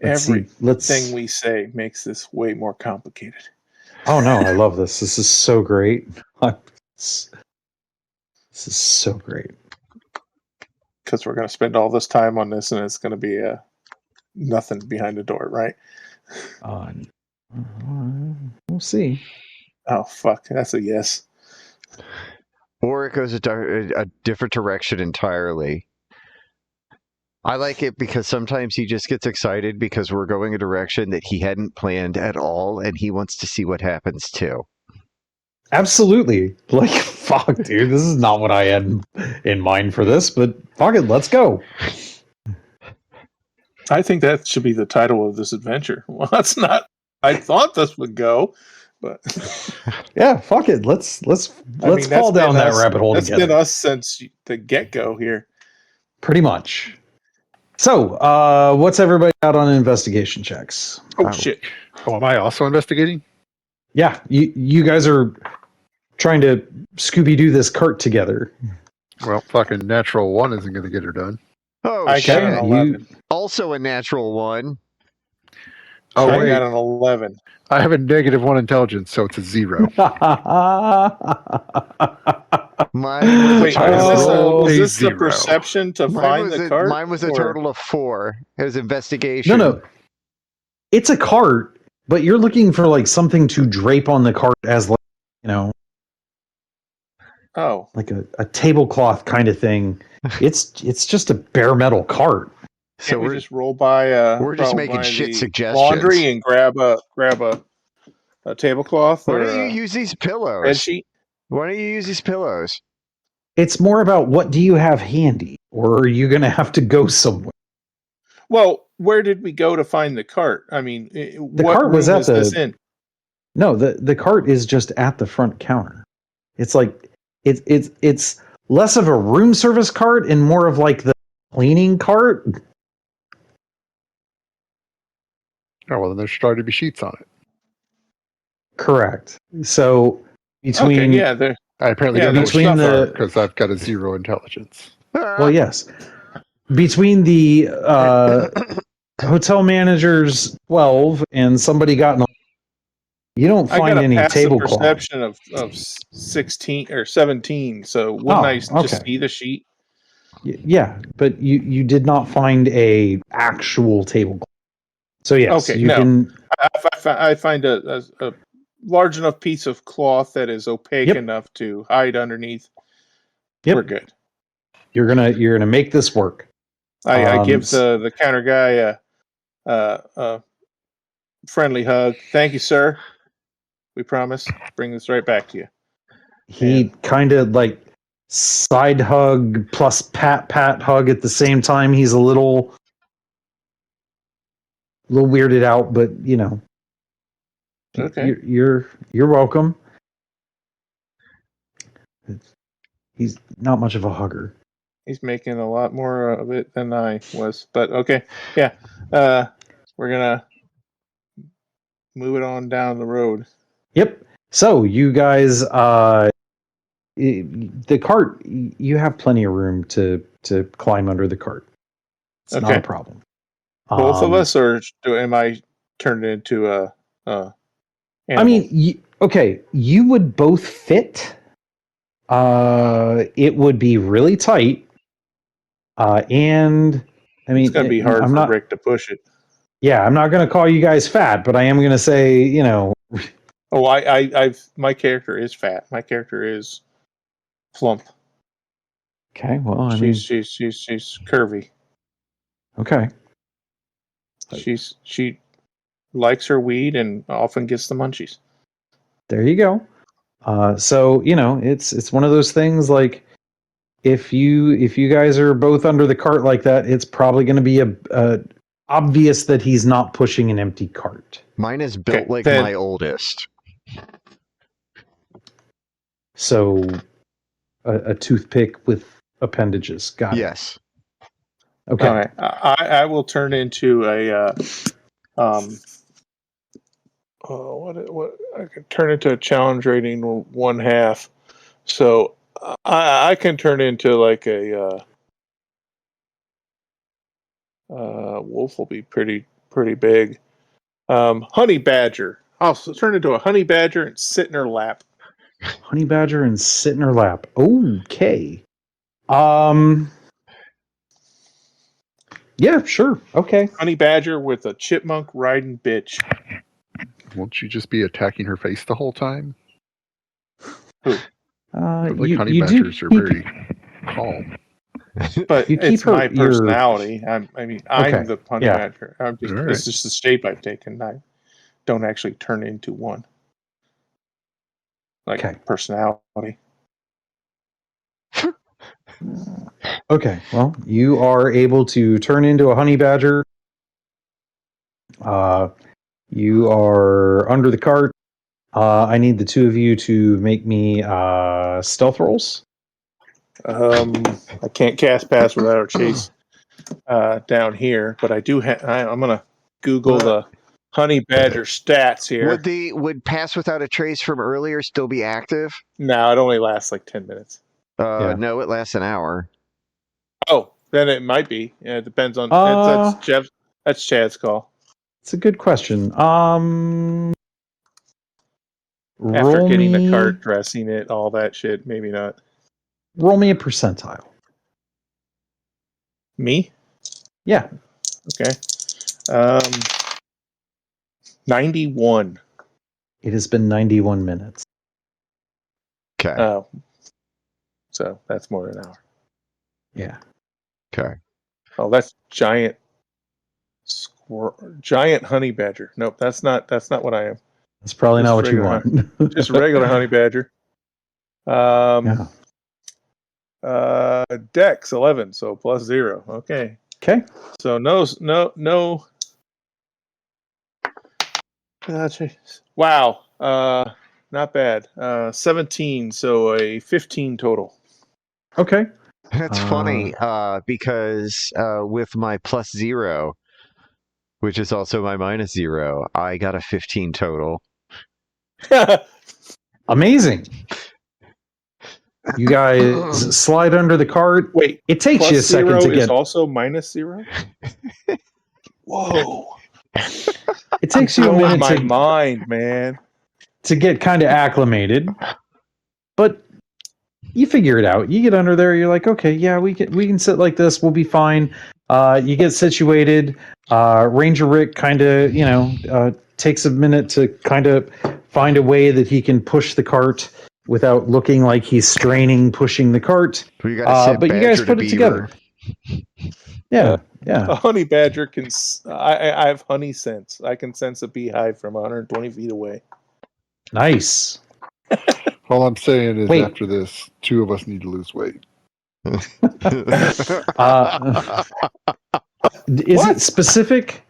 Everything we say makes this way more complicated. Oh no, I love this. This is so great. This is so great. Because we're going to spend all this time on this, and it's going to be nothing behind the door, right? We'll see. Oh fuck, that's a yes. Or it goes a different direction entirely. I like it because sometimes he just gets excited because we're going a direction that he hadn't planned at all, and he wants to see what happens too. Absolutely. Like, fuck, dude, this is not what I had in mind for this, but fuck it, let's go. I think that should be the title of this adventure. Well, that's not. I thought this would go, but yeah, fuck it. Let's fall down that rabbit hole together. That's been us since the get-go here. Pretty much. So, what's everybody got on investigation checks? Oh, shit. Oh, am I also investigating? Yeah, you guys are trying to Scooby-Doo this cart together. Well, fucking natural 1 isn't going to get her done. Oh, I got an shit. 11. Also a natural 1. Oh, I wait. got an 11. I have a -1 intelligence, so it's a 0. Mine was Wait, a total. is a this the 0. perception to find the cart? Mine was a total of 4. It was investigation. No. It's a cart, but you're looking for like something to drape on the cart as like, Oh. like a tablecloth kind of thing. It's just a bare metal cart. So Can't we just roll by we're just roll making by shit the suggestions. laundry and grab a tablecloth Why or don't you a use these bed pillows? sheet? Why don't you use these pillows? It's more about what do you have handy, or are you going to have to go somewhere? Well, where did we go to find the cart? I mean, The what cart room was at is this in? No, the cart is just at the front counter. It's like it's less of a room service cart and more of like the cleaning cart. Oh, well, then there started to be sheets on it. Correct. So between I apparently Yeah, don't know there's what sheets stuff are the- because I've got a 0 intelligence. well, yes, between the hotel manager's 12 and somebody got you don't I find got a any passive tablecloth. perception of 16 or 17. So wouldn't I just okay. see the sheet? Yeah, but you did not find a actual tablecloth. So yes, Okay, you no. can. I find a large enough piece of cloth that is opaque Yep. enough to hide underneath. Yep. We're good. You're gonna make this work. I give the counter guy a friendly hug. Thank you, sir. We promise. Bring this right back to you. He kind of like side hug plus pat hug at the same time. He's a little weirded out, but Okay. you're welcome. He's not much of a hugger. He's making a lot more of it than I was, but okay. Yeah. We're gonna move it on down the road. Yep. So you guys, the cart, you have plenty of room to climb under the cart. It's not a problem. Both of us, or am I turned into a animal? I mean, you would both fit. It would be really tight. And I mean, it's gonna be hard for Rick to push it. Yeah, I'm not going to call you guys fat, but I am going to say, Oh, my character is fat. My character is plump. Okay, well, she's curvy. Okay. She likes her weed and often gets the munchies. There you go. So it's one of those things like if you guys are both under the cart like that, it's probably going to be a obvious that he's not pushing an empty cart. Mine is built like my oldest. So a toothpick with appendages. Got it. Yes. Okay. All right. I will turn into a what I can turn into a challenge rating 1/2. So I can turn into like a wolf will be pretty big. Honey badger. I'll turn into a honey badger and sit in her lap. Honey badger and sit in her lap. Okay. Yeah, sure. Okay. Honey badger with a chipmunk riding bitch. Won't you just be attacking her face the whole time? Who? Honey badgers are very calm. But it's my personality. I'm the honey badger. It's just the shape I've taken. I don't actually turn into one. Personality. Okay, well, you are able to turn into a honey badger. You are under the cart. I need the two of you to make me stealth rolls. I can't cast pass without a chase down here, but I do. I'm gonna Google Honey Badger stats here. Would pass without a trace from earlier still be active? No, it only lasts like 10 minutes. No, it lasts an hour. Oh, then it might be. Yeah, it depends on. That's Chad's call. It's a good question. After getting the cart, dressing it, all that shit, maybe not. Roll me a percentile. Me? Yeah. Okay. 91. It has been 91 minutes. Okay. Oh. So that's more than an hour. Yeah. Okay. Oh, that's giant honey badger. Nope, that's not what I am. That's probably not what you want. Just a regular honey badger. Yeah. Dex 11, so plus 0. Okay. Okay. So no. Wow. Not bad. 17, so a 15 total. Okay. That's funny because with my plus 0, which is also my minus 0, I got a 15 total. Amazing. You guys slide under the cart. Wait, it takes you a second to get. Is also minus 0. Whoa! It takes you a minute my mind, man, to get kind of acclimated, but you figure it out. You get under there. You're like, okay, yeah, we can sit like this. We'll be fine. You get situated. Ranger Rick kind of takes a minute to kind of find a way that he can push the cart without looking like he's straining pushing the cart. But you guys put it together. Yeah. A honey badger can. I have honey sense. I can sense a beehive from 120 feet away. Nice. All I'm saying is, after this, 2 of us need to lose weight. Is it specific?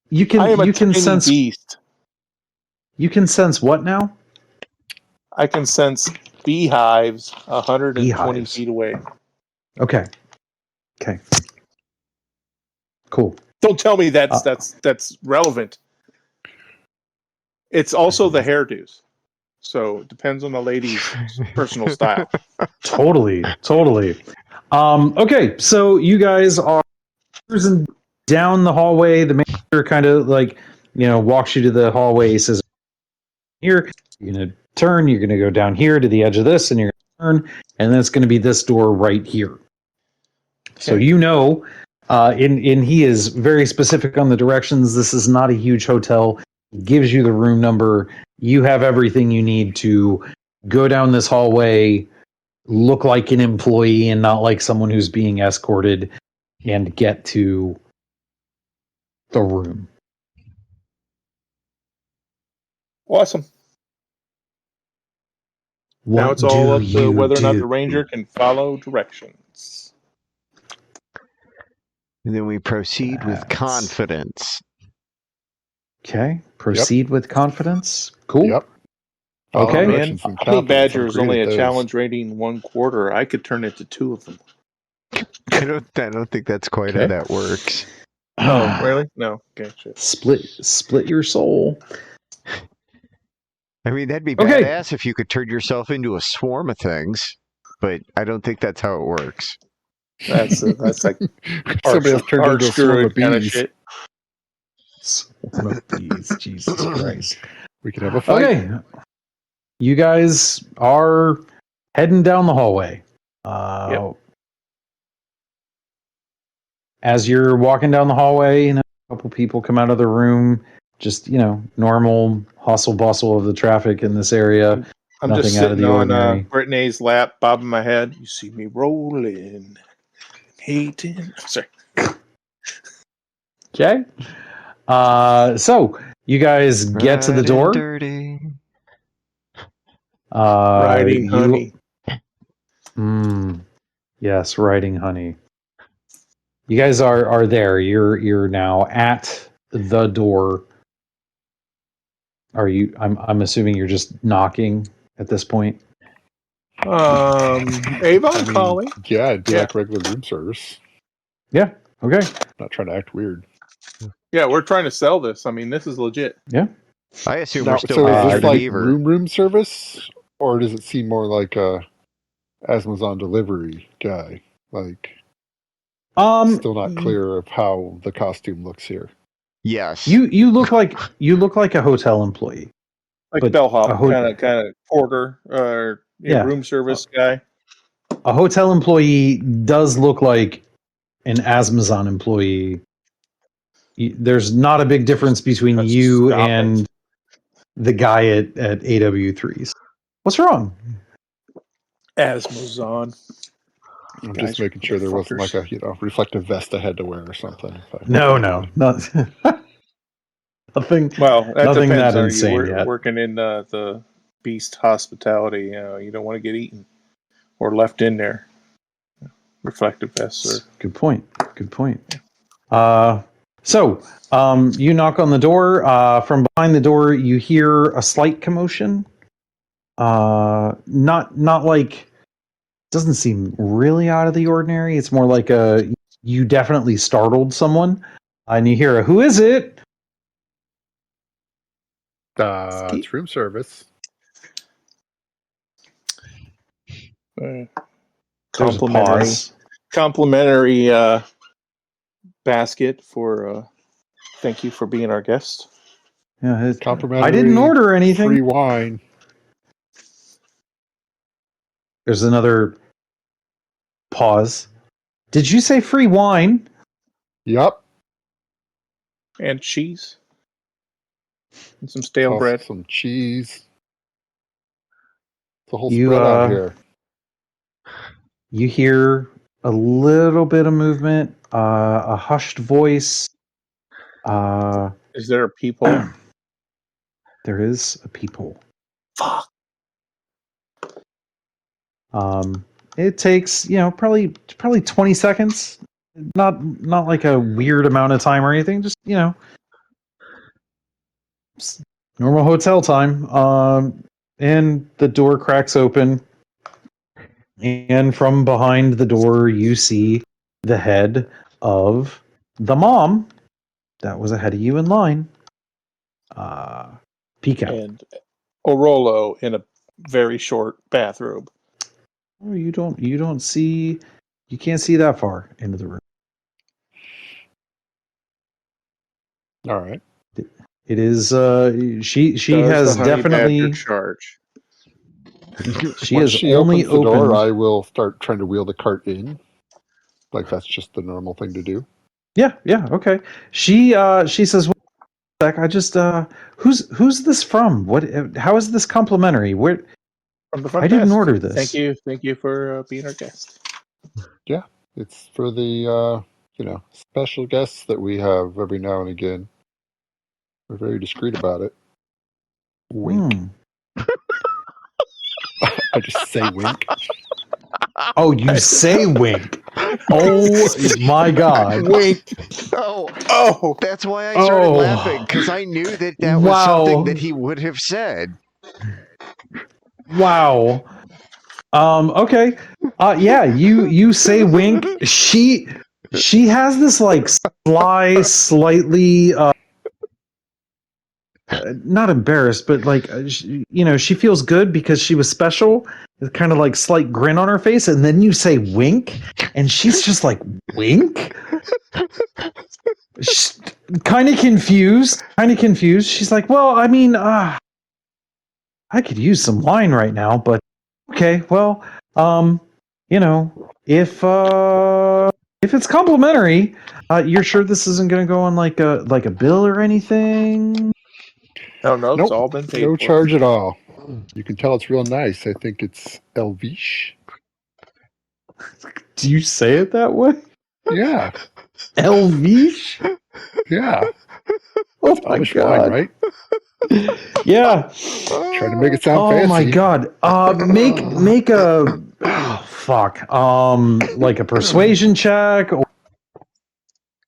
You can. I am you can sense. Beast. You can sense what now? I can sense beehives 120 feet away. Okay. Cool. Don't tell me that's relevant. It's also the hairdos. So it depends on the lady's personal style. Totally. Okay, so you guys are cruising down the hallway. The manager kind of walks you to the hallway. He says, "Here, you're gonna turn. You're gonna go down here to the edge of this, and you're gonna turn, and then it's gonna be this door right here." Okay. So and he is very specific on the directions. This is not a huge hotel. He gives you the room number. You have everything you need to go down this hallway, look like an employee and not like someone who's being escorted, and get to the room. Awesome. Now it's all up to whether or not the ranger can follow directions. And then we proceed with confidence. Okay. Proceed with confidence. Cool. Yep. Okay. Man, Honey Badger is only a challenge rating 1/4. I could turn it to 2 of them. I don't think that's quite how that works. Oh, really? No. Okay, shit. Split your soul. I mean, that'd be badass if you could turn yourself into a swarm of things, but I don't think that's how it works. That's like somebody else turned into a swarm of bees. Shit. Swarm of bees. Jesus Christ. We could have a fight. Okay. You guys are heading down the hallway. Yep. As you're walking down the hallway, a couple people come out of the room. Just, normal hustle bustle of the traffic in this area. I'm Nothing just out of sitting the on ordinary. Brittany's lap, bobbing my head. You see me rolling, hating. Sorry. Okay. So you guys get to the door. Dirty. Riding honey. Yes, riding honey. You guys are there. You're now at the door. Are you? I'm assuming you're just knocking at this point. Avon calling. Yeah, it'd be like regular room service. Yeah. Okay. Not trying to act weird. Yeah, we're trying to sell this. I mean, this is legit. Yeah. I assume Now, we're still so is paying this the like beaver. room service, or does it seem more like a Amazon delivery guy? Like, still not clear of how the costume looks here. Yes. You look like a hotel employee. Like bellhop, kind of porter, or room service guy. A hotel employee does look like an Amazon employee. There's not a big difference between you and the guy at AW3s. What's wrong? Azmodendak. I'm just making sure there wasn't like a reflective vest I had to wear or something. No, not nothing. Well, that nothing depends. that Are insane you yet. working in the Beast Hospitality? You don't want to get eaten or left in there. Reflective vests. Good point. So you knock on the door. From behind the door, you hear a slight commotion. Not like, doesn't seem really out of the ordinary. It's more like you definitely startled someone, and you hear a "Who is it?" It's room service. Complimentary basket for thank you for being our guest. Yeah, Complimentary. I didn't order anything. Free wine. There's another pause. Did you say free wine? Yep. And cheese. And some stale bread. Some cheese. The whole spread out here. You hear a little bit of movement, a hushed voice. Is there a peephole? There is a peephole. Fuck. It takes, probably 20 seconds. Not like a weird amount of time or anything. Just, normal hotel time. And the door cracks open. And from behind the door, you see the head of the mom that was ahead of you in line. Peek out. And Orollo in a very short bathrobe. Oh, you can't see that far into the room. All right. It is she has definitely charge. She Once has she only opens the opened. door, I will start trying to wheel the cart in. Like that's just the normal thing to do. Yeah, okay. She says, "Well, I just who's this from? What? How is this complimentary? Where? From the front I didn't desk. order this. Thank you for being our guest." Yeah, it's for the special guests that we have every now and again. We're very discreet about it. Wink. I just say wink. Oh, you say wink. Oh my God. Wink. Oh, that's why I started laughing, because I knew that was something that he would have said. Wow. Okay. Yeah, you say wink. She has this like sly, slightly not embarrassed, but like she feels good because she was special. It's kind of like slight grin on her face, and then you say wink, and she's just like wink. She's kind of confused. She's like, well, I mean, I could use some wine right now, but okay, well, if it's complimentary, you're sure this isn't going to go on like a bill or anything? No, nope. It's all been paid no for. charge at all. You can tell it's real nice. I think it's Elvish. Do you say it that way? Yeah. Elvish? Yeah. Oh my God. Wine, right? Yeah. Try to make it sound fancy. Oh my God. Make a fuck. Like a persuasion check. Or,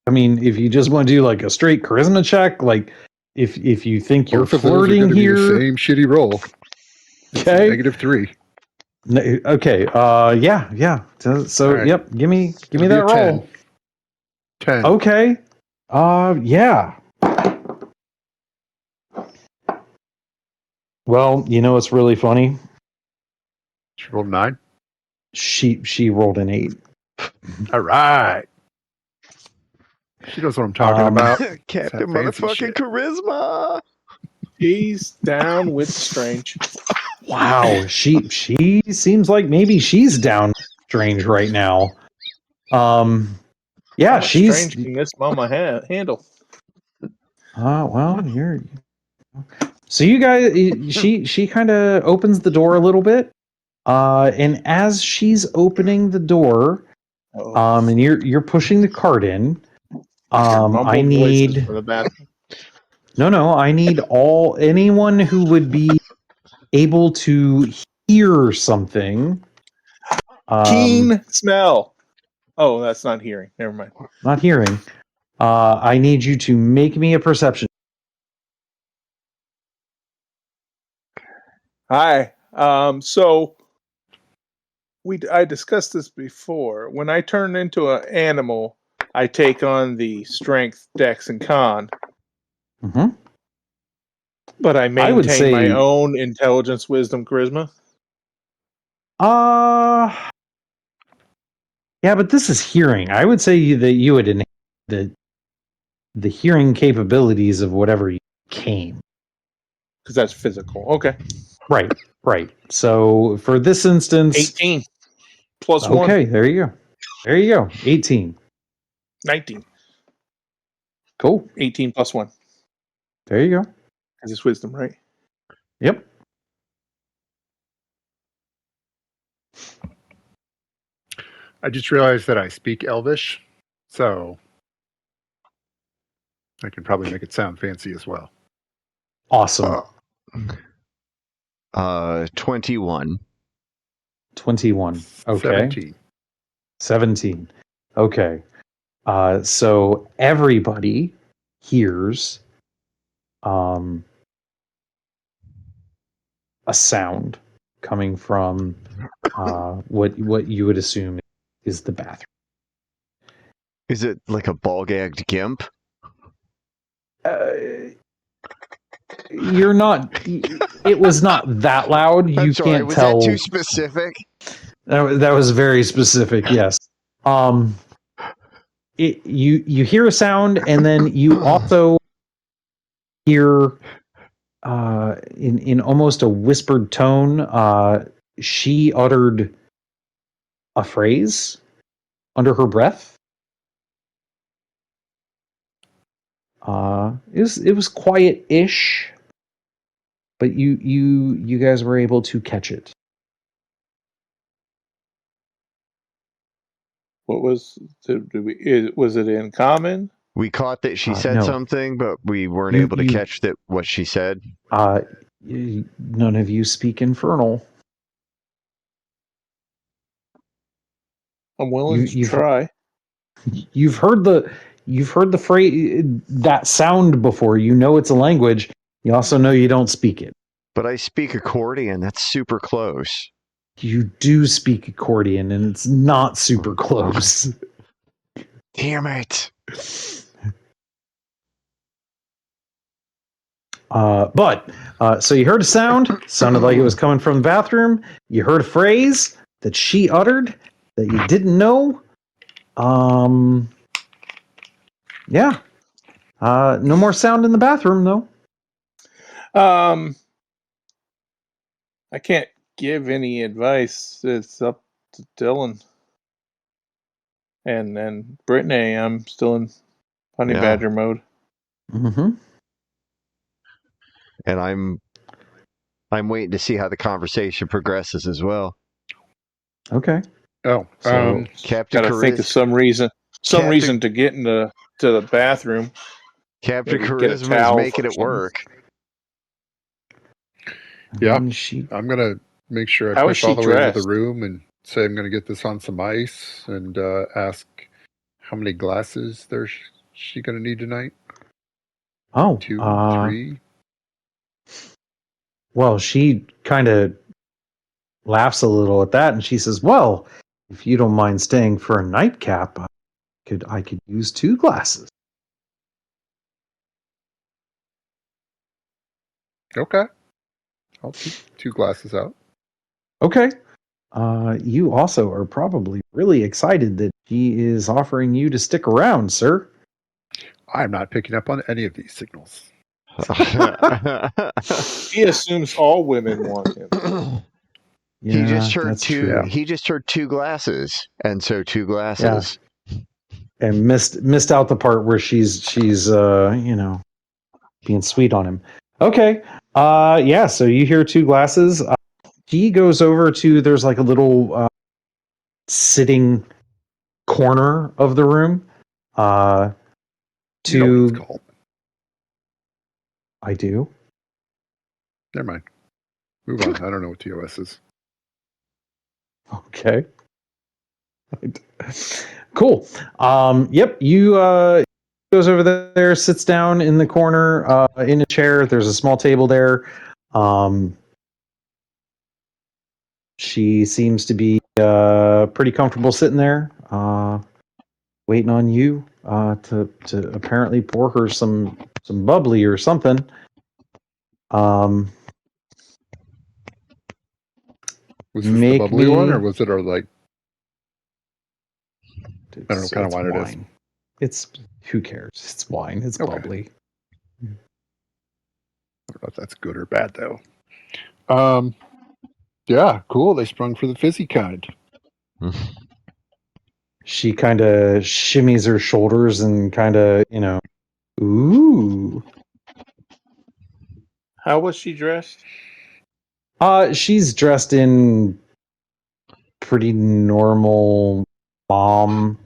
I mean, if you just want to do like a straight charisma check, like if you think you're flirting here, be the same shitty roll. Okay. -3. Okay. Yeah. So right. yep. Give me that roll. 10. Okay. Yeah. Well, you know what's really funny? She rolled 9. She rolled an 8. All right. She knows what I'm talking about. Captain That fancy motherfucking shit. charisma. He's down with strange. Wow, she seems like maybe she's down strange right now. Yeah, How much she's strange can this mama handle? well, you're so you guys she kind of opens the door a little bit. And as she's opening the door, and you're pushing the cart in, I Mumbled voices need from the bathroom. no, I need anyone who would be able to hear something. Keen smell. Oh, that's not hearing. Never mind. Not hearing. I need you to make me a perception. Hi. So I discussed this before. When I turn into an animal, I take on the strength, dex, and con. Mm-hmm. But I maintain would say, my own intelligence, wisdom, charisma. Yeah, but this is hearing. I would say that you would enhance the hearing capabilities of whatever you came. Because that's physical. Okay. Right. So for this instance, 18 plus 1. Okay, there you go. 18. 19. Cool. 18 plus 1. There you go. Because it's wisdom, right? Yep. I just realized that I speak Elvish, so I can probably make it sound fancy as well. Awesome. 21. 21. Okay. 17. Okay. So everybody hears a sound coming from what you would assume is the bathroom. Is it like a ball-gagged gimp? You're not. It was not that loud. You I'm sorry, can't was tell. that too specific? That was very specific. Yes. You hear a sound, and then you also hear in almost a whispered tone. She uttered a phrase under her breath. It was quiet-ish, but you guys were able to catch it. What was was it in common? We caught that she said No. something, but we weren't able to catch what she said. None of you speak Infernal. I'm willing to try. You've heard the phrase, that sound before. You know it's a language. You also know you don't speak it. But I speak accordion. That's super close. You do speak accordion, and it's not super close. Damn it. So you heard a sound. Sounded like it was coming from the bathroom. You heard a phrase that she uttered that you didn't know. Yeah. No more sound in the bathroom, though. I can't give any advice. It's up to Dylan. And Brittany, I'm still in honey badger mode. Mm-hmm. And I'm waiting to see how the conversation progresses as well. Okay. Oh, so Captain gotta think of some reason to get to the bathroom. Captain Charisma is making it work. Yeah, I'm gonna make sure I push all the way into the room and say I'm gonna get this on some ice and ask how many glasses there's she gonna need tonight. 2, 3. Well, she kind of laughs a little at that, and she says, "Well, if you don't mind staying for a nightcap, I could use 2 glasses." Okay. I'll take 2 glasses out. Okay. You also are probably really excited that she is offering you to stick around, sir. I'm not picking up on any of these signals. He assumes all women want him. He just Yeah, heard that's two. true. He just heard 2 glasses, and so 2 glasses. And missed out the part where she's being sweet on him. Okay. Yeah, so you hear 2 glasses. He goes over to, there's like a little sitting corner of the room. You know what it's called. I do. Never mind. Move on. I don't know what TOS is. Okay. Cool. Yep. You goes over there, sits down in the corner, in a chair. There's a small table there. She seems to be pretty comfortable sitting there, waiting on you to apparently pour her some bubbly or something. Was this the bubbly one, or was it our like? I don't know what kind of wine it is. It's, who cares? It's wine. It's Okay. bubbly. I don't know if that's good or bad though. Yeah, cool. They sprung for the fizzy kind. She kind of shimmies her shoulders and kind of, ooh. How was she dressed? She's dressed in pretty normal mom,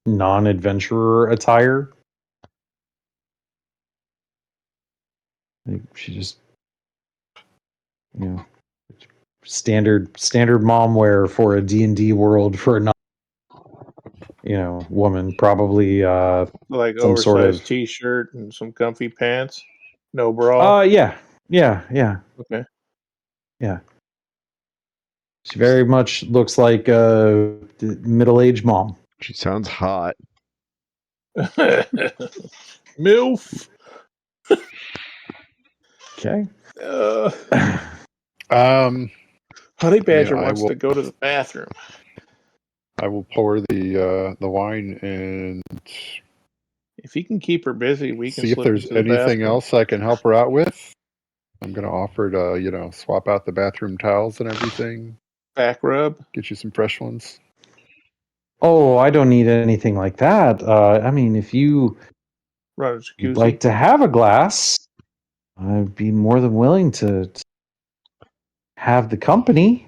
non-adventurer attire. Like, she just, standard mom wear for a D&D world for a non, woman. Probably Like some oversized sort of t-shirt and some comfy pants? No bra? yeah. Okay. Yeah. She very much looks like a middle-aged mom. She sounds hot. MILF. Okay. Honey Badger wants to go to the bathroom. I will pour the wine and if he can keep her busy, we can see if there's anything else I can help her out with. I'm going to offer to, swap out the bathroom towels and everything. Back rub. Get you some fresh ones. Oh, I don't need anything like that. I mean, if you'd like to have a glass, I'd be more than willing to have the company.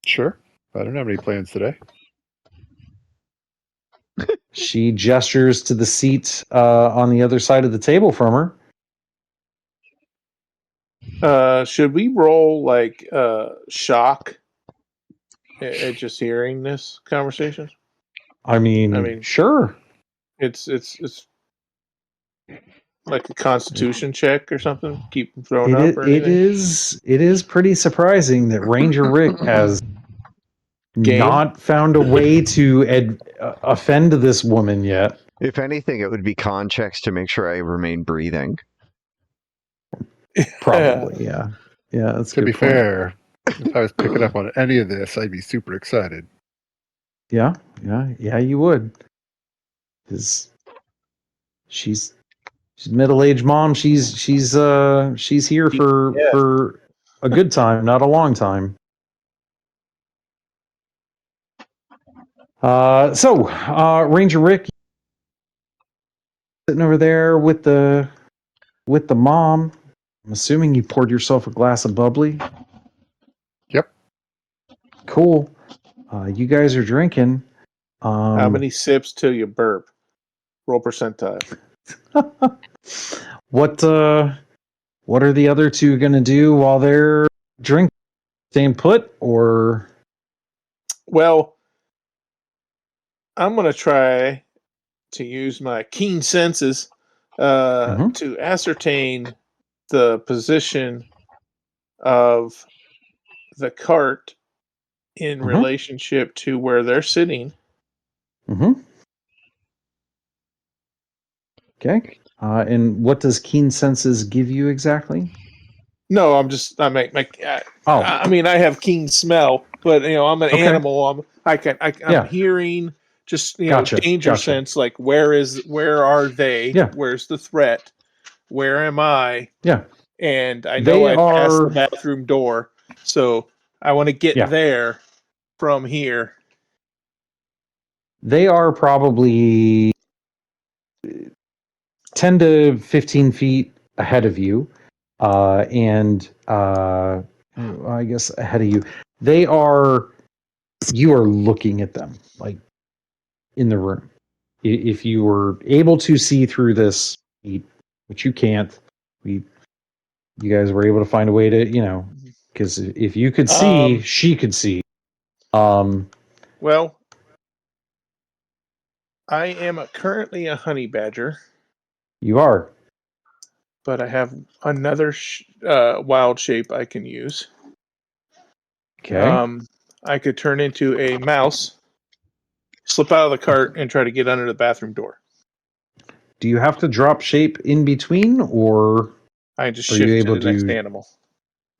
Sure. I don't have any plans today. She gestures to the seat on the other side of the table from her. Should we roll like shock at just hearing this conversation? I mean, sure. It's like a constitution check or something. Keep them thrown up or anything. It is pretty surprising that Ranger Rick has not found a way to offend this woman yet. If anything, it would be con checks to make sure I remain breathing. Probably, yeah. Yeah, that's to be fair. If I was picking up on any of this, I'd be super excited. Yeah, you would. Because she's middle-aged mom. She's here for a good time, not a long time. So Ranger Rick sitting over there with the mom. I'm assuming you poured yourself a glass of bubbly. Yep. Cool. You guys are drinking. How many sips till you burp? Roll percentile. What are the other two gonna do while they're drinking? Staying put, or? Well, I'm gonna try to use my keen senses to ascertain the position of the cart in relationship to where they're sitting. Okay. And what does keen senses give you exactly? No, I mean, I have keen smell, but I'm an animal. I'm hearing, just danger sense. Like, where are they? Yeah. Where's the threat? Where am I? Yeah. And I know I passed the bathroom door, so I want to get there from here. They are probably 10 to 15 feet ahead of you, and I guess ahead of you. You are looking at them, like, in the room. If you were able to see through this, which you can't, you guys were able to find a way to, because if you could see, she could see. Well, I am currently a honey badger. You are. But I have another wild shape I can use. Okay. I could turn into a mouse, slip out of the cart, and try to get under the bathroom door. Do you have to drop shape in between, or I just shift to the next animal?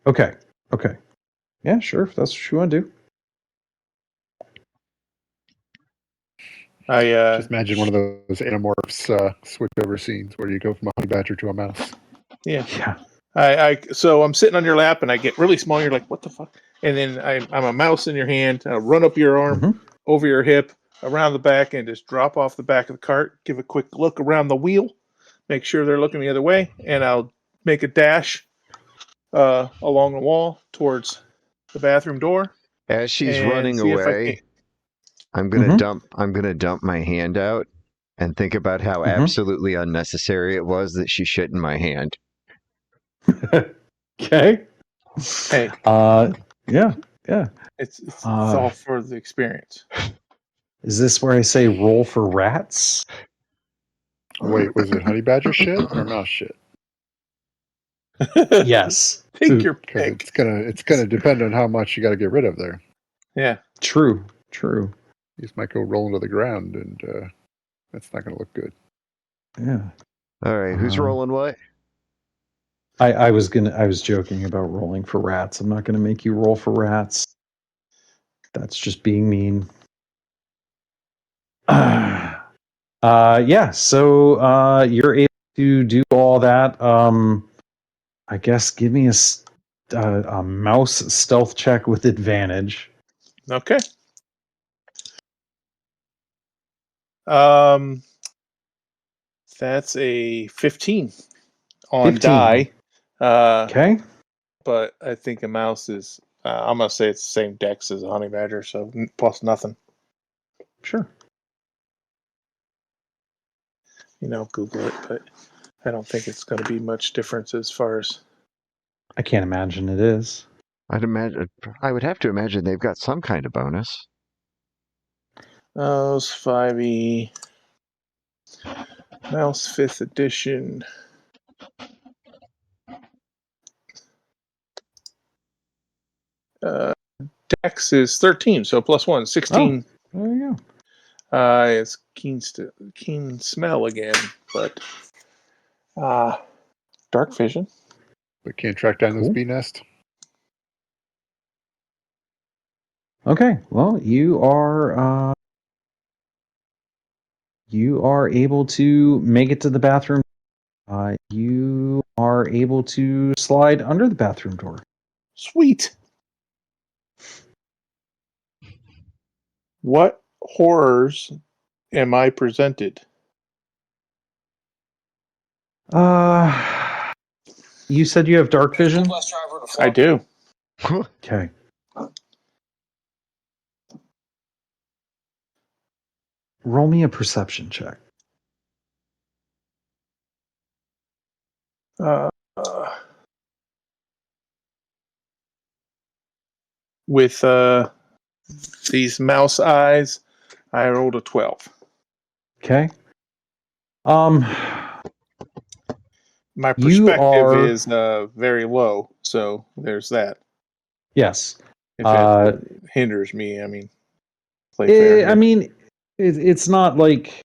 Okay. Yeah, sure. If that's what you want to do. I just imagine one of those Animorphs switch over scenes where you go from a honey badger to a mouse. Yeah. So I'm sitting on your lap and I get really small. You're like, what the fuck? And then I'm a mouse in your hand. I run up your arm, over your hip, around the back, and just drop off the back of the cart. Give a quick look around the wheel, make sure they're looking the other way, and I'll make a dash along the wall towards the bathroom door. As she's running away, I'm gonna dump my hand out and think about how absolutely unnecessary it was that she shit in my hand. Okay. Hey. Yeah. It's all for the experience. Is this where I say roll for rats? Wait, was it honey badger shit or mouse shit? Yes. Take your pick. It's gonna depend on how much you got to get rid of there. Yeah. True. These might go rolling to the ground, and that's not gonna look good. Yeah. All right, who's rolling what? I was joking about rolling for rats. I'm not gonna make you roll for rats. That's just being mean. Yeah, so you're able to do all that. I guess give me a mouse stealth check with advantage. Okay. That's a 15 on 15. die. Okay. But I think a mouse is. I'm gonna say it's the same dex as a honey badger, so plus nothing. Sure. Google it, but I don't think it's going to be much difference as far as. I can't imagine it is. I would have to imagine they've got some kind of bonus. Mouse 5e. Mouse 5th edition. Dex is 13, so plus 1, 16. Oh, there you go. It's keen smell again, but dark vision. But can't track down those bee nest. Okay, well, you are able to make it to the bathroom. You are able to slide under the bathroom door. Sweet. What horrors am I presented? You said you have dark vision? I do. Okay. Roll me a perception check. With these mouse eyes, I rolled a 12. Okay. My perspective is very low, so there's that. Yes. If it hinders me, play fair here. It's not like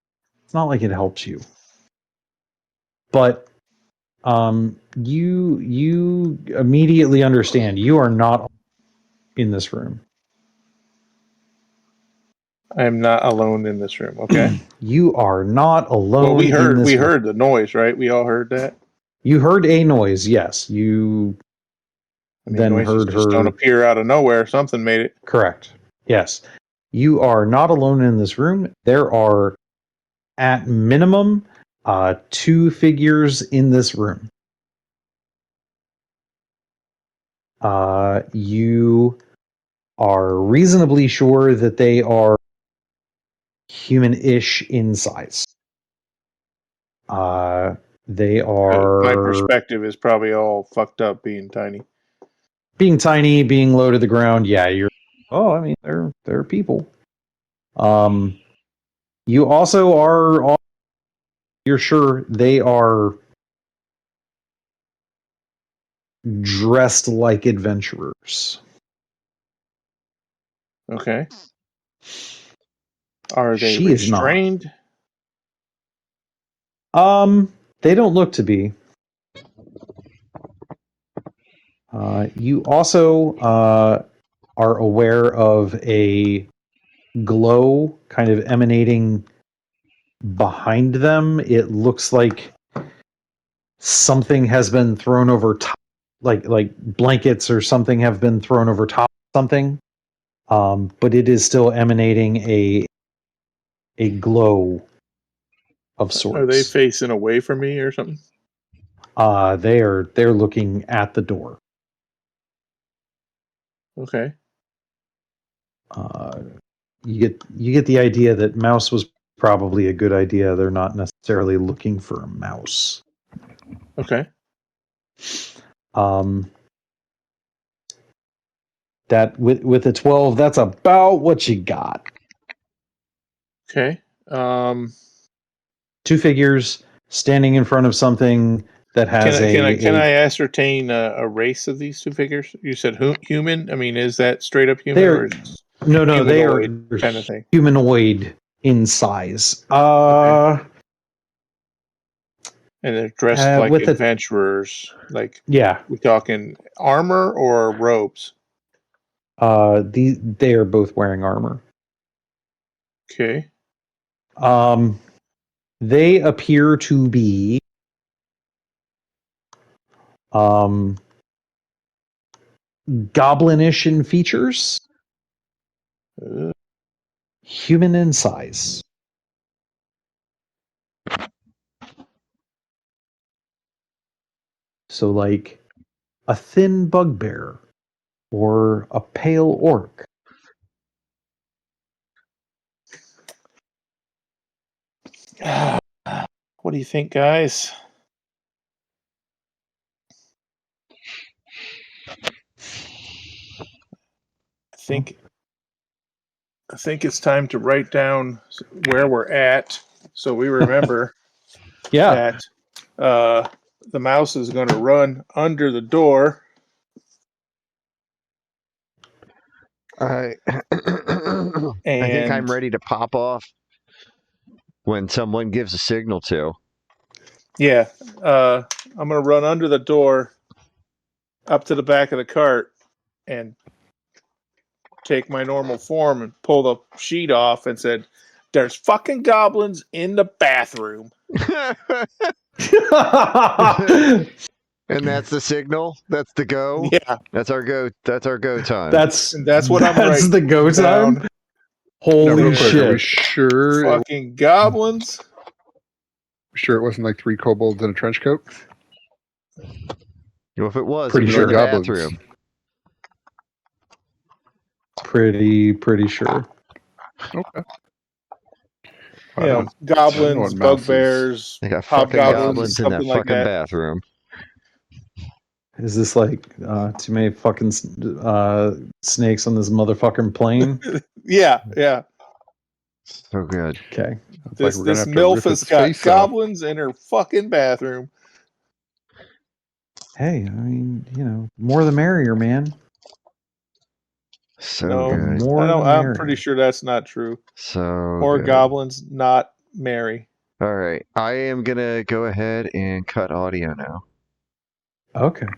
it helps you. but you immediately understand you are not in this room. I am not alone in this room. Okay. You are not alone. Well, we in this room. heard the noise, right? We all heard that. You heard a noise, yes. You then heard just her. Don't appear out of nowhere. Something made it. Correct. Yes. You are not alone in this room. There are, at minimum, 2 figures in this room. You are reasonably sure that they are human-ish in size. They are... My perspective is probably all fucked up being tiny. Being tiny, being low to the ground, yeah, you're... Oh, I mean, they're people. You also are... You're sure they are dressed like adventurers. Okay. Are they She restrained? Is not. They don't look to be. You also are aware of a glow kind of emanating behind them. It looks like something has been thrown over top, like blankets or something have been thrown over top of something. But it is still emanating a glow of sorts. Are they facing away from me or something? They're looking at the door. Okay. You get the idea that mouse was probably a good idea. They're not necessarily looking for a mouse. Okay. That with a 12, that's about what you got. Okay. 2 figures standing in front of something that has Can I ascertain a race of these 2 figures? You said human. I mean, is that straight up human or no, they are kind of thing? Humanoid in size. Okay. And they're dressed like with adventurers. Yeah. We talking armor or robes? They are both wearing armor. Okay. They appear to be goblinish in features, human in size. So like a thin bugbear or a pale orc. What do you think, guys? I think it's time to write down where we're at so we remember that the mouse is going to run under the door. I think I'm ready to pop off when someone gives a signal to. Yeah. I'm going to run under the door up to the back of the cart and take my normal form and pull the sheet off and said, "There's fucking goblins in the bathroom." And that's the signal. That's the go. Yeah, that's our go. That's our go time. That's what I'm. That's the go time. Down. Holy shit! Are we sure? Fucking goblins. Sure, it wasn't like 3 kobolds in a trench coat. Well, if it was, pretty sure in the bathroom. Pretty sure. Okay. Yeah, goblins, bugbears, they got fucking goblins in that fucking bathroom. Is this like too many fucking snakes on this motherfucking plane? Yeah. So good. Okay. This MILF has got goblins in her fucking bathroom. Hey, I mean, more the merrier, man. So good. I'm pretty sure that's not true. So or good. goblins not marry. All right. I am going to go ahead and cut audio now. Okay.